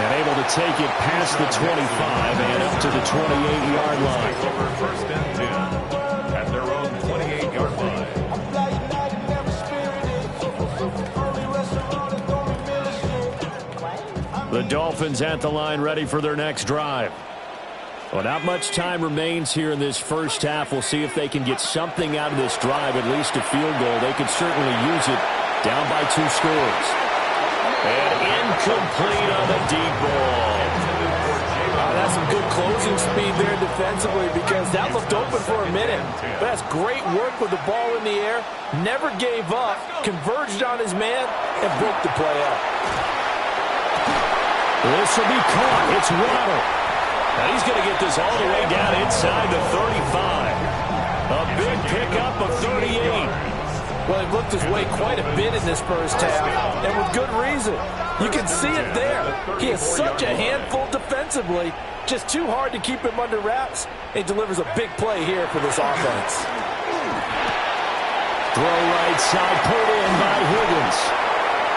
And able to take it past the 25 and up to the 28-yard line. First and 10 at their own 28-yard line. The Dolphins at the line ready for their next drive. Well, not much time remains here in this first half. We'll see if they can get something out of this drive, at least a field goal. They could certainly use it down by 2 scores. And incomplete on the deep ball. That's some good closing speed there defensively because that looked open for a minute. But that's great work with the ball in the air. Never gave up, converged on his man, and broke the play up. This will be caught. It's Waddle. Now he's going to get this all the way down inside the 35. A big pickup of 38. Well, he looked his way quite a bit in this first half, and with good reason. You can see it there. He is such a handful defensively, just too hard to keep him under wraps. He delivers a big play here for this offense. Throw right side, pulled in by Higgins.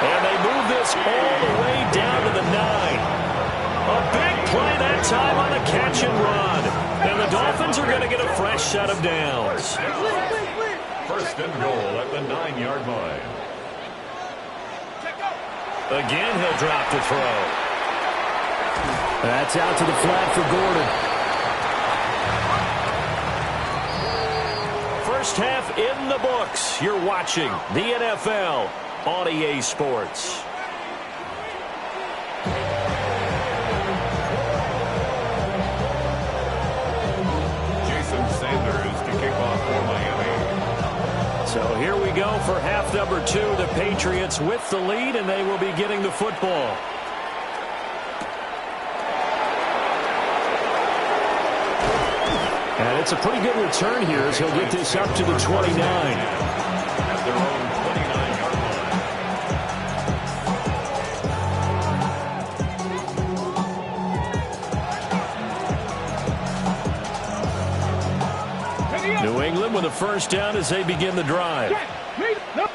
And they move this all the way down to the 9. A big play that time on a catch and run. And the Dolphins are going to get a fresh set of downs. First and goal at the 9-yard line. Again, he'll drop to throw. That's out to the flat for Gordon. First half in the books. You're watching the NFL on EA Sports. Jason Sanders to kick off for Miami. So here we go for half number 2. The Patriots with the lead, and they will be getting the football. And it's a pretty good return here as he'll get this up to the 29. At their own 29-yard Ready up. New England with a first down as they begin the drive.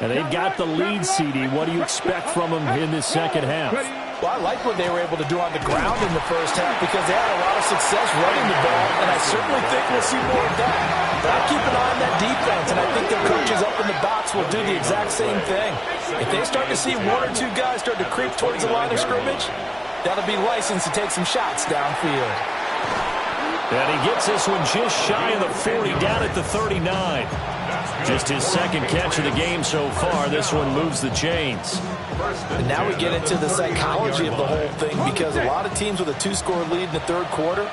And they've got the lead, CD. What do you expect from them in this second half? Well, I like what they were able to do on the ground in the first half because they had a lot of success running the ball, and I certainly think we'll see more of that. But I'll keep an eye on that defense, and I think their coaches up in the box will do the exact same thing. If they start to see 1 or 2 guys start to creep towards the line of scrimmage, that'll be licensed to take some shots downfield. And he gets this one just shy of the 40, down at the 39. Just his second catch of the game so far. This one moves the chains. And now we get into the psychology of the whole thing because a lot of teams with a 2-score lead in the third quarter,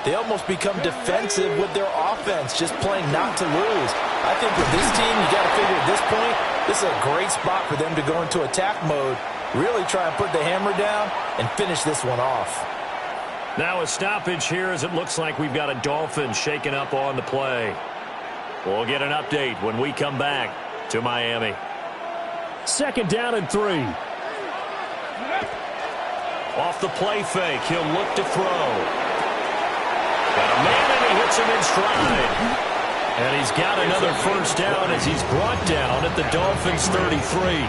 they almost become defensive with their offense, just playing not to lose. I think with this team, you got to figure at this point, This is a great spot for them to go into attack mode, really try and put the hammer down and finish this one off. Now a stoppage here as it looks like we've got a Dolphin shaking up on the play. We'll get an update when we come back to Miami. 2nd down and 3. Off the play fake, he'll look to throw. Got a man and he hits him in stride. And he's got another first down as he's brought down at the Dolphins' 33.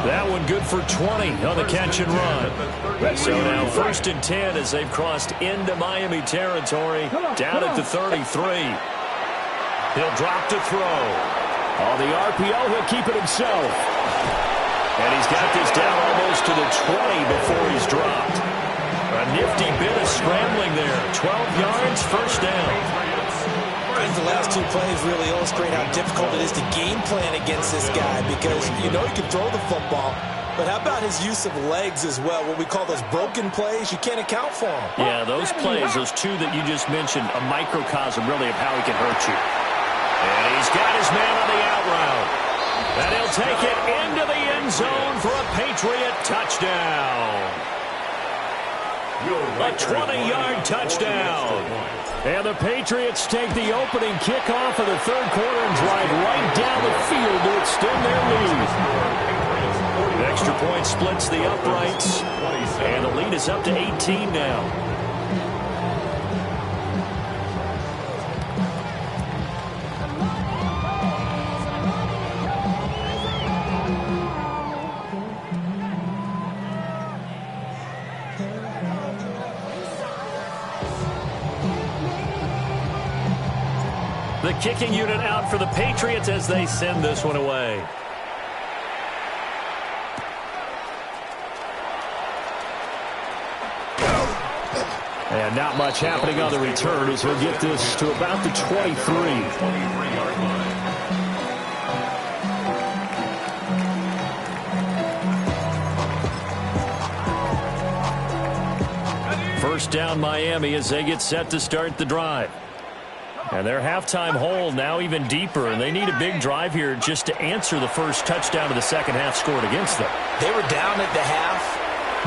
That one good for 20 on the catch and run. So now 1st and 10 as they've crossed into Miami territory, down at the 33. He'll drop to throw. On the RPO, he'll keep it himself. And he's got this down almost to the 20 before he's dropped. A nifty bit of scrambling there. 12 yards, first down. The last 2 plays really illustrate how difficult it is to game plan against this guy because you know he can throw the football, but how about his use of legs as well, what we call those broken plays? You can't account for them. Yeah, those plays, those 2 that you just mentioned, a microcosm really of how he can hurt you. And he's got his man on the out route. And he'll take it into the end zone for a Patriot touchdown. A 20-yard touchdown. And the Patriots take the opening kickoff of the 3rd quarter and drive right down the field to extend their lead. The extra point splits the uprights, and the lead is up to 18 now. The kicking unit out for the Patriots as they send this one away. And not much happening on the return as he'll get this to about the 23. First down Miami as they get set to start the drive. And their halftime hole now even deeper, and they need a big drive here just to answer the first touchdown of the second half scored against them. They were down at the half.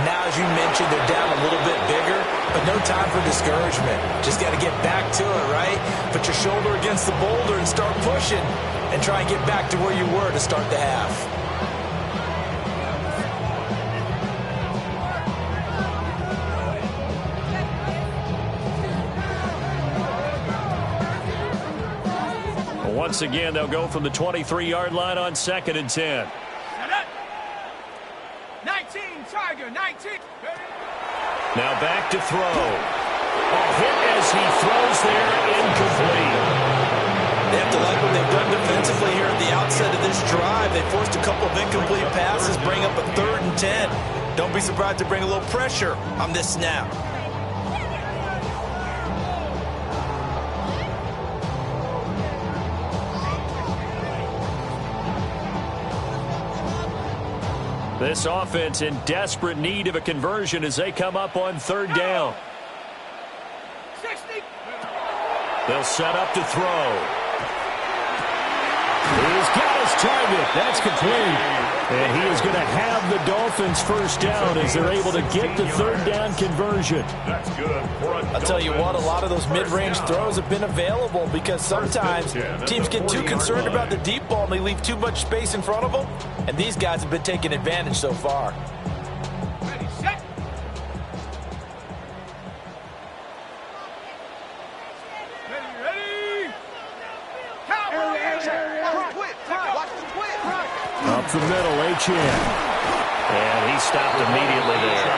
Now, as you mentioned, they're down a little bit bigger, but no time for discouragement. Just got to get back to it, right? Put your shoulder against the boulder and start pushing and try and get back to where you were to start the half. Once again, they'll go from the 23-yard line on 2nd and 10. 19, Tiger, 19. Now back to throw. A hit as he throws there, incomplete. They have to like what they've done defensively here at the outset of this drive. They forced a couple of incomplete passes, bring up a 3rd and 10. Don't be surprised to bring a little pressure on this snap. This offense in desperate need of a conversion as they come up on 3rd down. 60. They'll set up to throw. He's got his target. That's complete. And he is going to have the Dolphins first down as they're able to get the 3rd down conversion. That's good. I'll tell you what, a lot of those mid-range throws have been available because sometimes teams get too concerned about the deep ball and they leave too much space in front of them. And these guys have been taking advantage so far. Ready, set. Ready. Up the middle, H.N. And he stopped immediately there.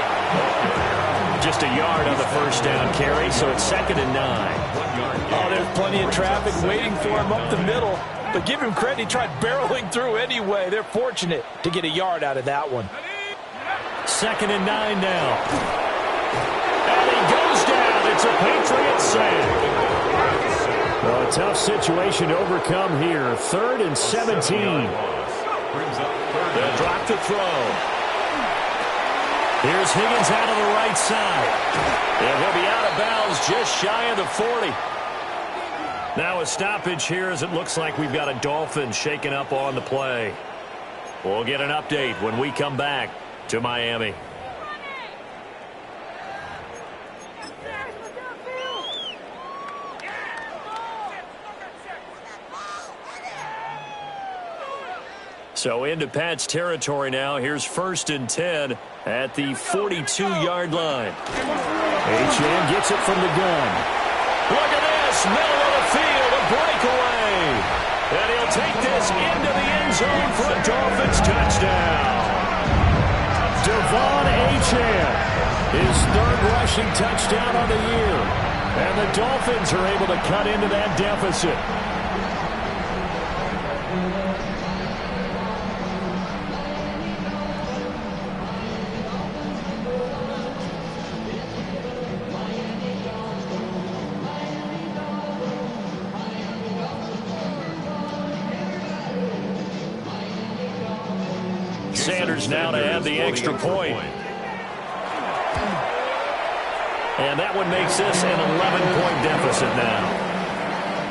Just a yard on the first down carry, so it's 2nd and 9. Oh, there's plenty of traffic waiting for him up the middle. But give him credit, he tried barreling through anyway. They're fortunate to get a yard out of that one. 2nd and 9 now. And he goes down. It's a Patriot sack. Well, a tough situation to overcome here. 3rd and 17. They'll drop to throw. Here's Higgins out of the right side. And he'll be out of bounds just shy of the 40. Now a stoppage here as it looks like we've got a Dolphin shaken up on the play. We'll get an update when we come back to Miami. So into Pat's territory now. Here's 1st and 10 at the 42-yard line. Achane gets it from the gun. Look at this, middle of the field, a breakaway. And he'll take this into the end zone for a Dolphins touchdown. Devon Achane, his 3rd rushing touchdown on the year. And the Dolphins are able to cut into that deficit. Sanders now to have the extra point. And that one makes this an 11-point deficit now.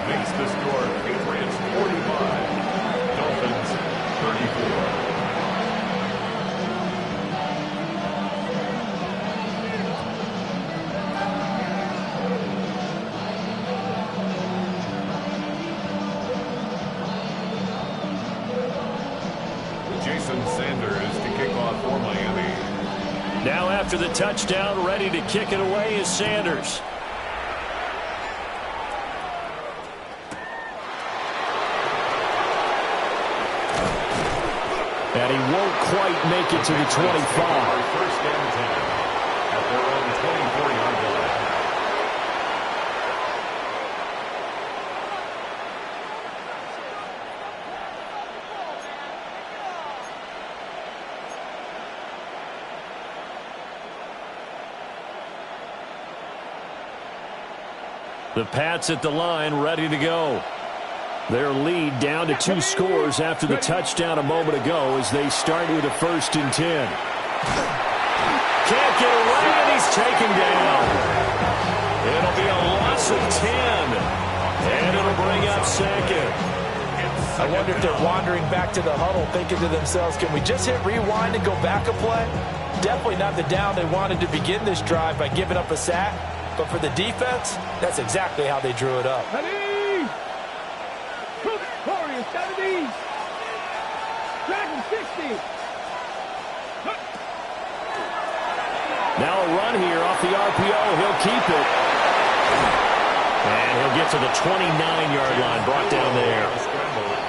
Makes the score Patriots 45, Dolphins 34. Sanders to kick off for Miami. Now after the touchdown, ready to kick it away is Sanders. And he won't quite make it to the 25. First and 10 at their own 24-yard line. The Pats at the line, ready to go. Their lead down to 2 scores after the touchdown a moment ago as they start with a 1st and 10. Can't get away, and he's taken down. It'll be a loss of 10, and it'll bring up 2nd. I wonder if they're wandering back to the huddle thinking to themselves, can we just hit rewind and go back a play? Definitely not the down they wanted to begin this drive by giving up a sack. But for the defense, that's exactly how they drew it up. Warriors 70. Dragon 60. Now a run here off the RPO. He'll keep it. And he'll get to the 29-yard line. Brought down there.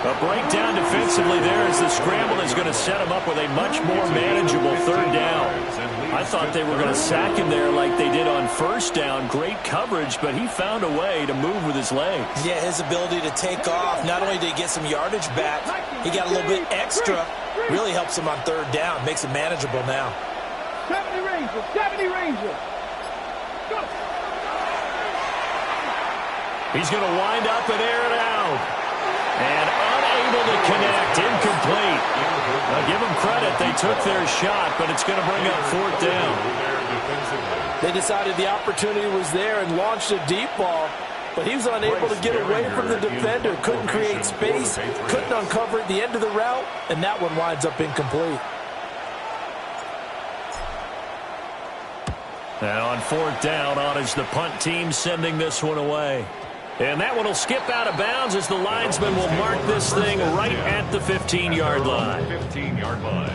A breakdown defensively there as the scramble is going to set him up with a much more manageable 3rd down. I thought they were going to sack him there like they did on 1st down. Great coverage, but he found a way to move with his legs. Yeah, his ability to take off, not only did he get some yardage back, he got a little bit extra. Really helps him on 3rd down, makes it manageable now. 70 Rangers, 70 Rangers. Go. He's going to wind up and air it out. And unable to connect, incomplete. Now give them credit, they took their shot, but it's going to bring up 4th down. They decided the opportunity was there and launched a deep ball, but he was unable to get away from the defender, couldn't create space, couldn't uncover at the end of the route, and that one winds up incomplete. And on 4th down, on is the punt team sending this one away. And that one will skip out of bounds as the linesman will mark this thing right at the 15-yard line. 15-yard line.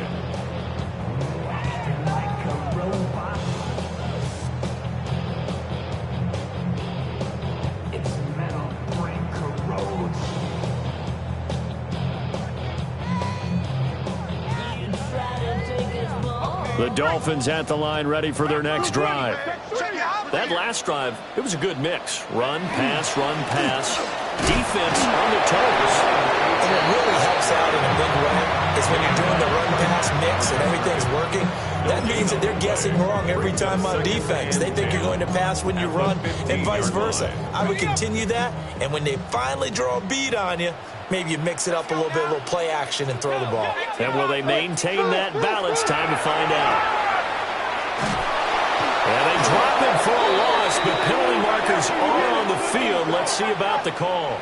The Dolphins at the line ready for their next drive. That last drive, it was a good mix. Run, pass, defense on their toes. And it really helps out in a big way is when you're doing the run-pass mix and everything's working. That means that they're guessing wrong every time on defense. They think you're going to pass when you run and vice versa. I would continue that, and when they finally draw a beat on you, maybe you mix it up a little bit, a little play action, and throw the ball. And will they maintain that balance? Time to find out. And they drop him for a loss, but penalty markers are on the field. Let's see about the call.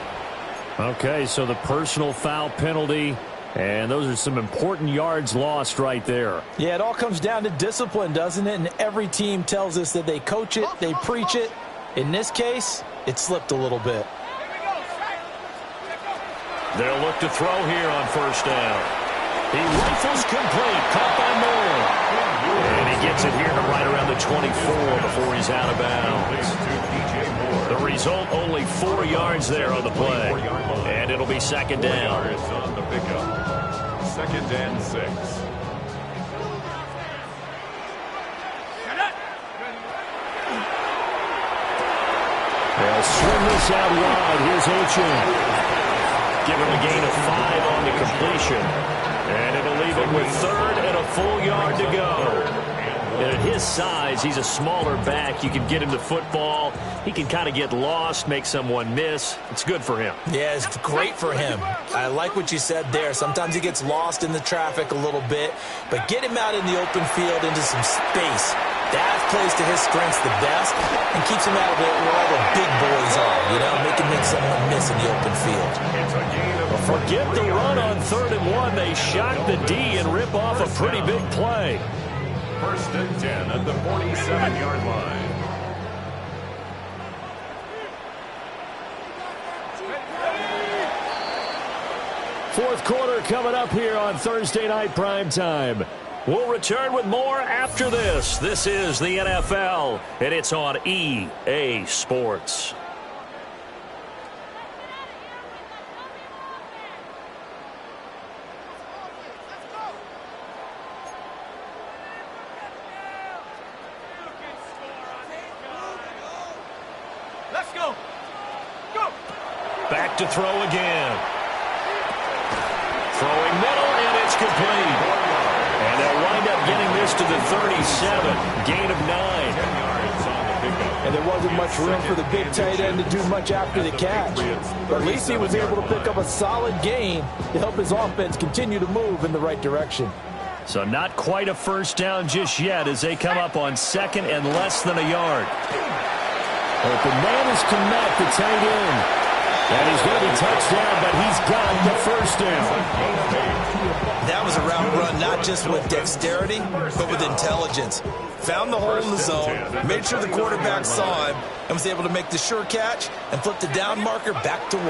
Okay, so the personal foul penalty And those are some important yards lost right there. Yeah, it all comes down to discipline, doesn't it? And every team tells us that they coach it, they preach it. In this case, it slipped a little bit. They'll look to throw here on first down. He rifles complete, caught by Moore. And he gets it here to right around the 24 before he's out of bounds. The result, only 4 yards there on the play. And it'll be second down. On the pickup. Second and 6. They'll swing this out wide. Here's Ochin. Give him a gain of 5 on the completion. And it'll leave it with third and a full yard to go. And at his size, he's a smaller back. You can get him the football. He can kind of get lost, make someone miss. It's good for him. Yeah, it's great for him. I like what you said there. Sometimes he gets lost in the traffic a little bit, but get him out in the open field into some space. That plays to his strengths the best and keeps him out of it where all the big boys are, you know, make someone miss in the open field. Forget the run on 3rd and 1. They shock the D and rip off a pretty big play. First and 10 at the 47-yard line. Fourth quarter coming up here on Thursday Night Primetime. We'll return with more after this. This is the NFL, and it's on EA Sports. Back to throw again. Throwing middle, and it's complete. And they'll wind up getting this to the 37. Gain of 9. And there wasn't much room for the big tight end to do much after the catch. But at least he was able to pick up a solid gain to help his offense continue to move in the right direction. So not quite a first down just yet as they come up on 2nd and less than a yard. Open man is Kmet, the tight end. And he's going to be touchdown, but he's got the first down. That was a route run not just with dexterity, but with intelligence. Found the hole in the zone, made sure the quarterback saw him, and was able to make the sure catch and flip the down marker back to 1.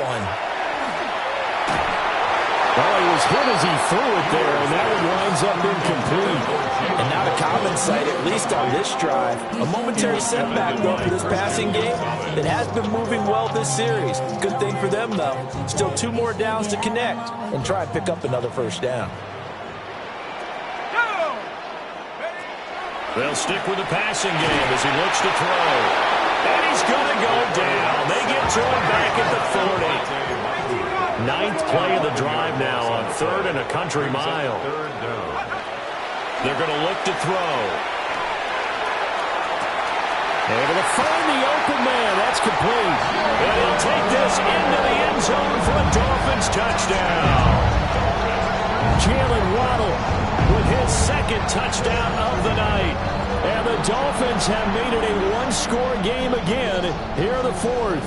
Well, he was hit as he threw it there, and that one winds up incomplete. And not a common sight, at least on this drive. A momentary setback, though, for this passing game that has been moving well this series. Good thing for them, though. Still 2 more downs to connect and try and pick up another first down. They'll stick with the passing game as he looks to throw. And he's going to go down. They get to him back at the 40. 9th play of the drive now on 3rd and a country mile. They're going to look to throw. Able to find the open man. That's complete. And he'll take this into the end zone for a Dolphins touchdown. Jalen Waddle with his 2nd touchdown of the night. And the Dolphins have made it a 1-score game again here in the 4th.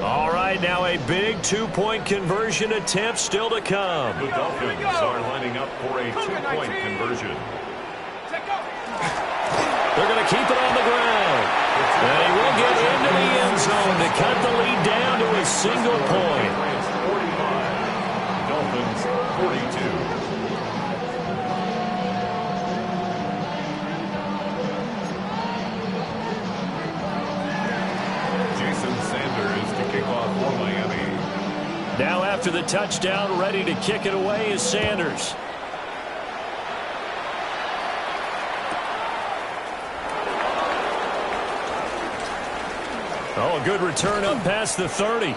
All right, now a big 2-point conversion attempt still to come. The Dolphins are lining up for a 2-point conversion. They're going to keep it on the ground. And he will get into the end zone to cut the lead down to a single point. 45, Dolphins 42. Now after the touchdown, ready to kick it away is Sanders. Oh, a good return up past the 30.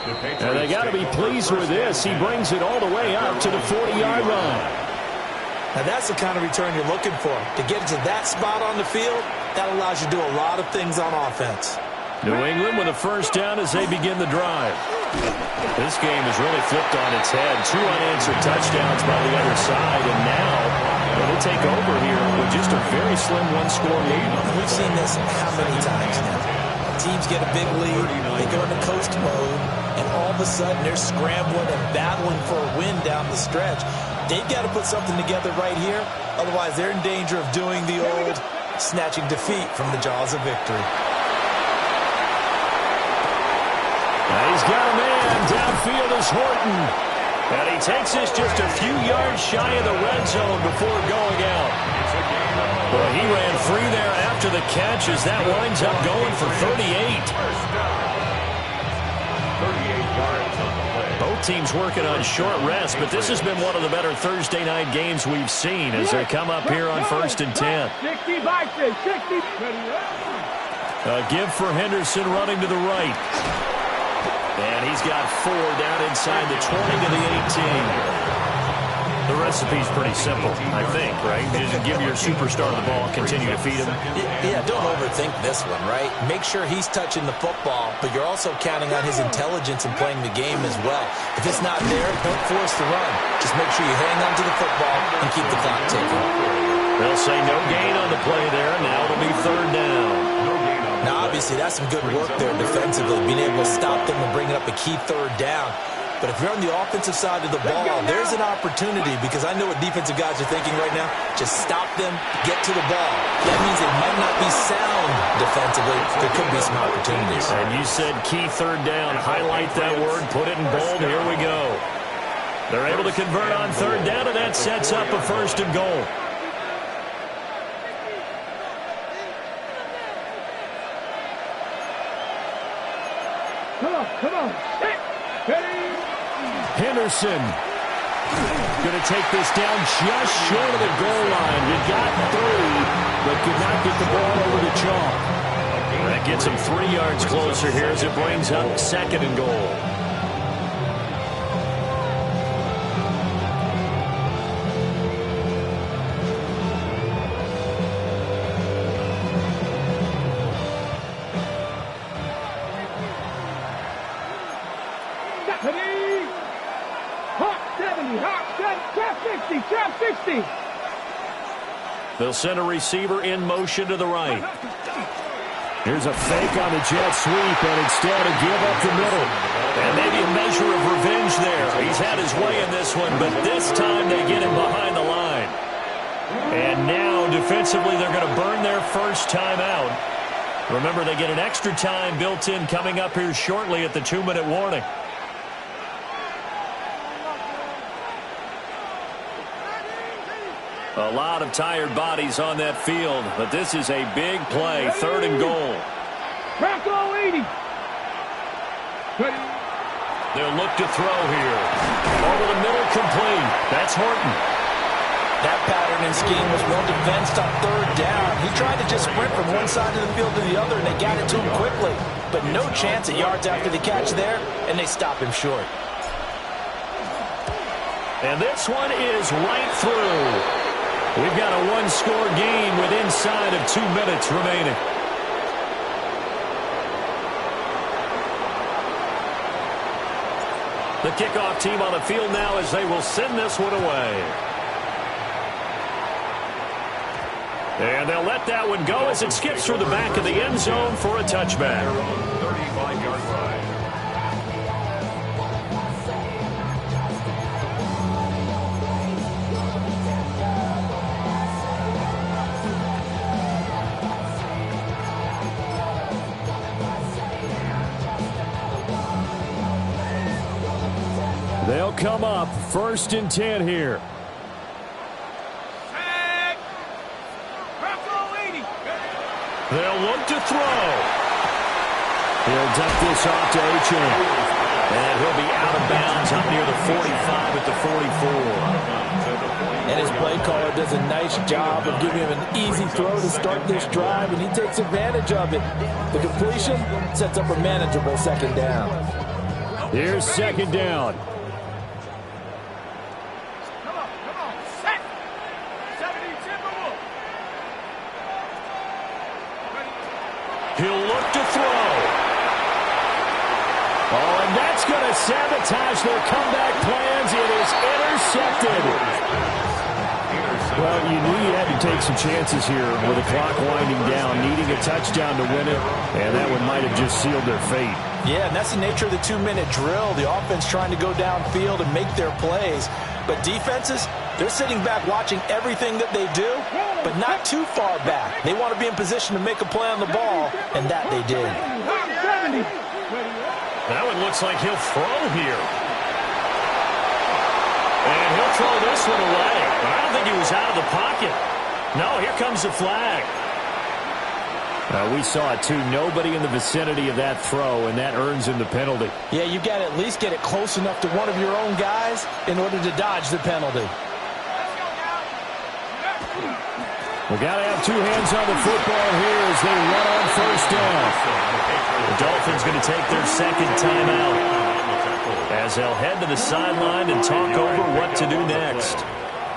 And they got to be pleased with this. He brings it all the way up to the 40-yard line. Now that's the kind of return you're looking for. To get to that spot on the field, that allows you to do a lot of things on offense. New England with a first down as they begin the drive. This game has really flipped on its head. 2 unanswered touchdowns by the other side, and now they'll take over here with just a very slim 1-score lead. We've seen this how many times now? teams get a big lead, they go into coast mode, and all of a sudden they're scrambling and battling for a win down the stretch. They've got to put something together right here. Otherwise, they're in danger of doing the old snatching defeat from the jaws of victory. He's got a man. Downfield is Horton. And he takes this just a few yards shy of the red zone before going out. Well, he ran free there after the catch as that winds up going for 38. Both teams working on short rest, but this has been one of the better Thursday night games we've seen as they come up here on 1st and 10. 60 boxes, 60. A give for Henderson running to the right. And he's got 4 down inside the 20 to the 18. The recipe's pretty simple, I think, right? Just give your superstar the ball, continue to feed him. Yeah, don't overthink this one, right? Make sure he's touching the football, but you're also counting on his intelligence in playing the game as well. If it's not there, don't force the run. Just make sure you hang on to the football and keep the clock ticking. They'll say no gain on the play there. Now it'll be 3rd down. Now, obviously, that's some good work there defensively, being able to stop them and bringing up a key 3rd down. But if you're on the offensive side of the ball, there's an opportunity, because I know what defensive guys are thinking right now. Just stop them, get to the ball. That means they might not be sound defensively. There could be some opportunities. And you said key 3rd down. Highlight that word. Put it in bold. Here we go. They're able to convert on 3rd down, and that sets up a 1st and goal. Come on. Henderson going to take this down just short of the goal line. He got 3, but could not get the ball over the chalk. That gets him 3 yards closer here as it brings up 2nd and goal. Trap 60. They'll send a receiver in motion to the right. Here's a fake on the jet sweep, and instead a give up the middle. And maybe a measure of revenge there. He's had his way in this one, but this time they get him behind the line. And now, defensively, they're going to burn their first time out. Remember, they get an extra time built in coming up here shortly at the 2-minute warning. A lot of tired bodies on that field, but this is a big play, 3rd and goal. Bracco 80. They'll look to throw here. Over the middle, complete. That's Horton. That pattern and scheme was well defensed on 3rd down. He tried to just sprint from one side of the field to the other, and they got it to him quickly. But no chance at yards after the catch there, and they stop him short. And this one is right through. We've got a 1-score game with inside of 2 minutes remaining. The kickoff team on the field now as they will send this one away. And they'll let that one go as it skips through the back of the end zone for a touchback. 35-yard line. They'll come up 1st and 10 here. They'll look to throw. He'll dump this off to H.M. And he'll be out of bounds up near the 45 at the 44. And his play caller does a nice job of giving him an easy throw to start this drive, and he takes advantage of it. The completion sets up a manageable 2nd down. Here's 2nd down. He'll look to throw. Oh, and that's going to sabotage their comeback plans. It is intercepted. Well, you knew you had to take some chances here with the clock winding down, needing a touchdown to win it, and that one might have just sealed their fate. Yeah, and that's the nature of the 2-minute drill. The offense trying to go downfield and make their plays. But defenses, they're sitting back watching everything that they do, but not too far back. They want to be in position to make a play on the ball, and that they did. That one looks like he'll throw here. And he'll throw this one away. But I don't think he was out of the pocket. No, here comes the flag. We saw it, too. Nobody in the vicinity of that throw, and that earns him the penalty. Yeah, you've got to at least get it close enough to one of your own guys in order to dodge the penalty. We got to have two hands on the football here as they run on first down. The Dolphins going to take their second timeout as they'll head to the sideline and talk over what to do next.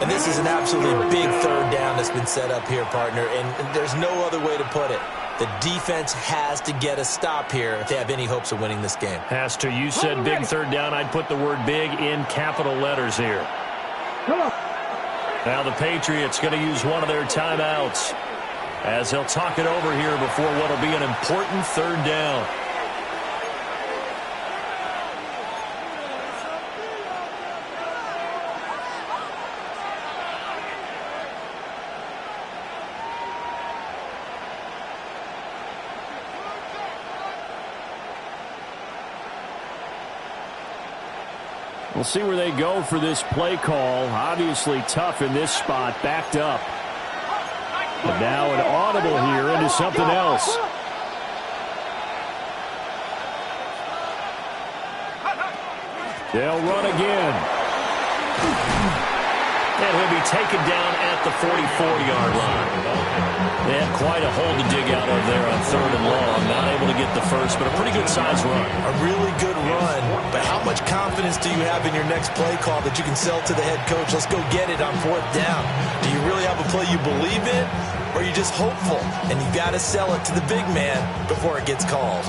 And this is an absolutely big third down that's been set up here, partner, and there's no other way to put it. The defense has to get a stop here if they have any hopes of winning this game. Has to. You said big third down. I'd put the word big in capital letters here. Now the Patriots going to use one of their timeouts as they'll talk it over here before what will be an important third down. We'll see where they go for this play call. Obviously tough in this spot, backed up. But now an audible here into something else. They'll run again. And he'll be taken down at the 44-yard line. They had quite a hole to dig out of there on third and long. Not able to get the first, but a pretty good-sized run. A really good run, but how much confidence do you have in your next play call that you can sell to the head coach? Let's go get it on fourth down. Do you really have a play you believe in, or are you just hopeful? And you've got to sell it to the big man before it gets called.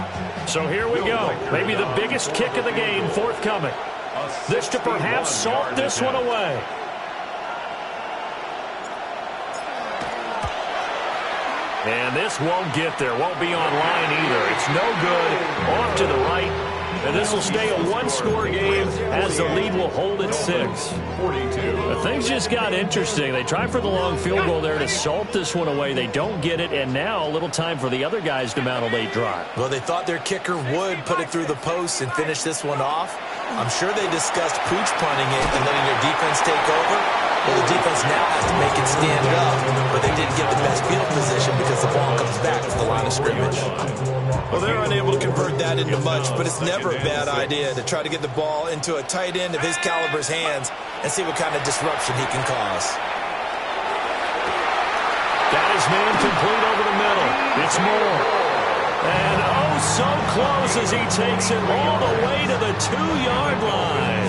So here we go. Maybe the biggest kick of the game forthcoming. This to perhaps salt this one away. And this won't get there. Won't be online either. It's no good. Off to the right. And this will stay a one-score game as the lead will hold at 6. 42. Things just got interesting. They try for the long field goal there to salt this one away. They don't get it, and now a little time for the other guys to mount a late drive. Well, they thought their kicker would put it through the post and finish this one off. I'm sure they discussed pooch punting it and letting their defense take over. Well, the defense now has to make it stand up, but they didn't get the best field position because the ball comes back to the line of scrimmage. Well, they're unable to convert that into much, but it's never a bad idea to try to get the ball into a tight end of his caliber's hands and see what kind of disruption he can cause. Got his man complete over the middle. It's Moore. And oh, so close as he takes it all the way to the 2-yard line.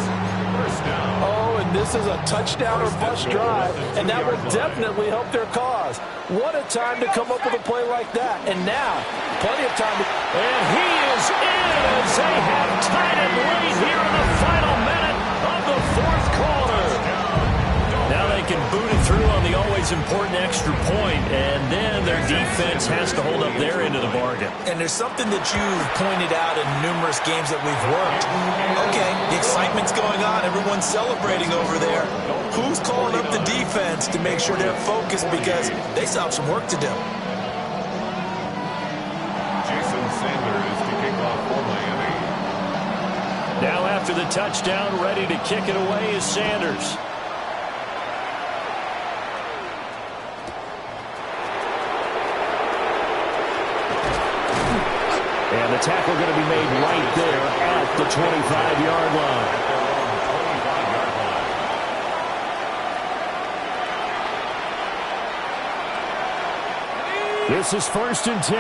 Oh, and this is a touchdown or bust drive, and that will definitely help their cause. What a time to come up with a play like that. And now, plenty of time to... And he is in as they have tied it late here in the final minute of the fourth quarter. Now they can boot it through on the always important extra point, and then their defense has to hold up their end of the bargain. And there's something that you've pointed out in numerous games that we've worked. Okay, the excitement's going on. Everyone's celebrating over there. Who's calling up the defense to make sure they're focused because they still have some work to do? Jason Sanders to kick off for Miami. Now after the touchdown, ready to kick it away is Sanders. And the tackle going to be made right there at the 25-yard line. This is 1st and 10.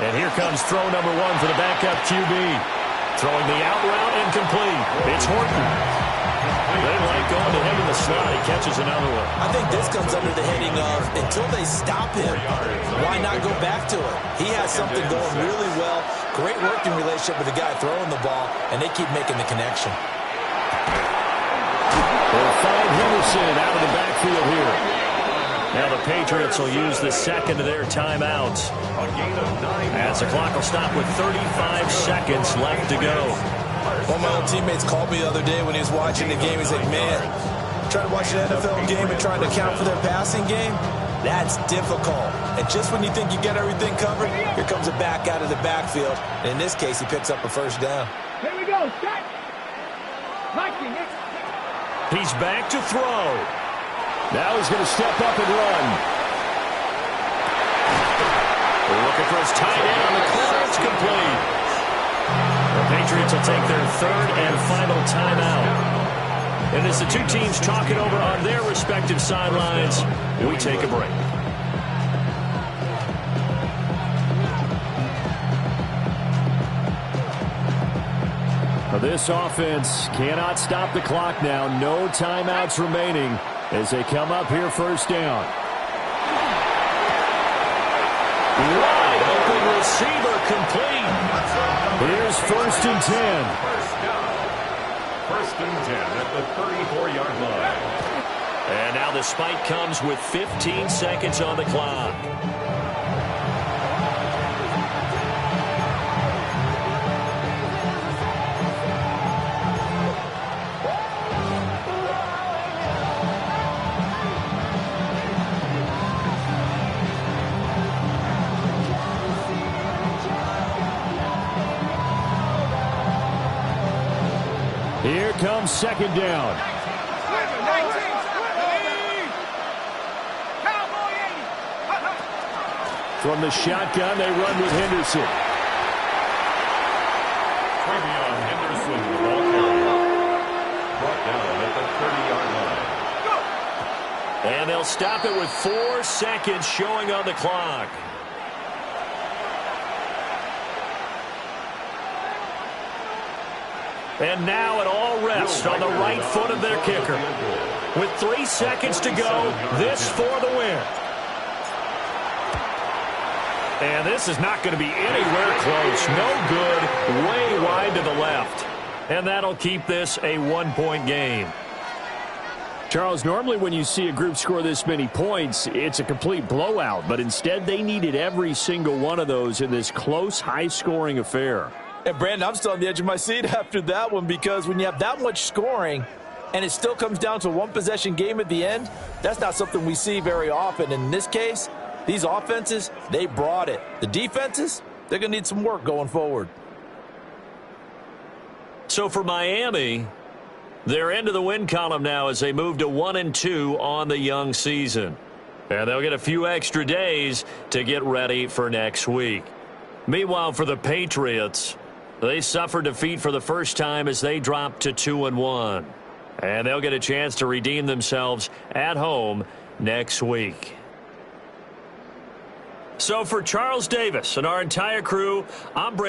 And here comes throw number 1 for the backup QB. Throwing the out route incomplete. It's Horton. They like going to him in the slot. He catches another one. I think this comes under the heading of until they stop him, why not go back to it? He has something going really well. Great working relationship with the guy throwing the ball, and they keep making the connection. They'll find Henderson out of the backfield here. Now the Patriots will use the second of their timeouts, as the clock will stop with 35 seconds left to go. One of my old teammates called me the other day when he was watching the game. He's like, man, trying to watch an NFL game and trying to account for their passing game, that's difficult. And just when you think you get everything covered, here comes a back out of the backfield. And in this case, he picks up a first down. Here we go, Scott. He's back to throw. Now he's going to step up and run. They're looking for his tight end on the corner. It's complete. The Patriots will take their third and final timeout. And as the two teams talk it over on their respective sidelines, we take a break. This offense cannot stop the clock now. No timeouts remaining as they come up here first down. Wide open receiver complete. Here's 1st and 10. First and 10 at the 34-yard line. And now the spike comes with 15 seconds on the clock. Here comes second down. From the shotgun, they run with Henderson. Henderson, the ball carrier. Brought down at the 30-yard line. And they'll stop it with 4 seconds showing on the clock. And now it all rests on the right foot of their kicker. With 3 seconds to go, this for the win. And this is not going to be anywhere close. No good, way wide to the left. And that'll keep this a 1-point game. Charles, normally when you see a group score this many points, it's a complete blowout. But instead, they needed every single one of those in this close, high-scoring affair. And, Brandon, I'm still on the edge of my seat after that one, because when you have that much scoring and it still comes down to a one-possession game at the end, that's not something we see very often. And in this case, these offenses, they brought it. The defenses, they're going to need some work going forward. So for Miami, they're into the win column now as they move to 1-2 on the young season. And they'll get a few extra days to get ready for next week. Meanwhile, for the Patriots, they suffered defeat for the first time as they dropped to 2-1. And they'll get a chance to redeem themselves at home next week. So for Charles Davis and our entire crew, I'm Brandon.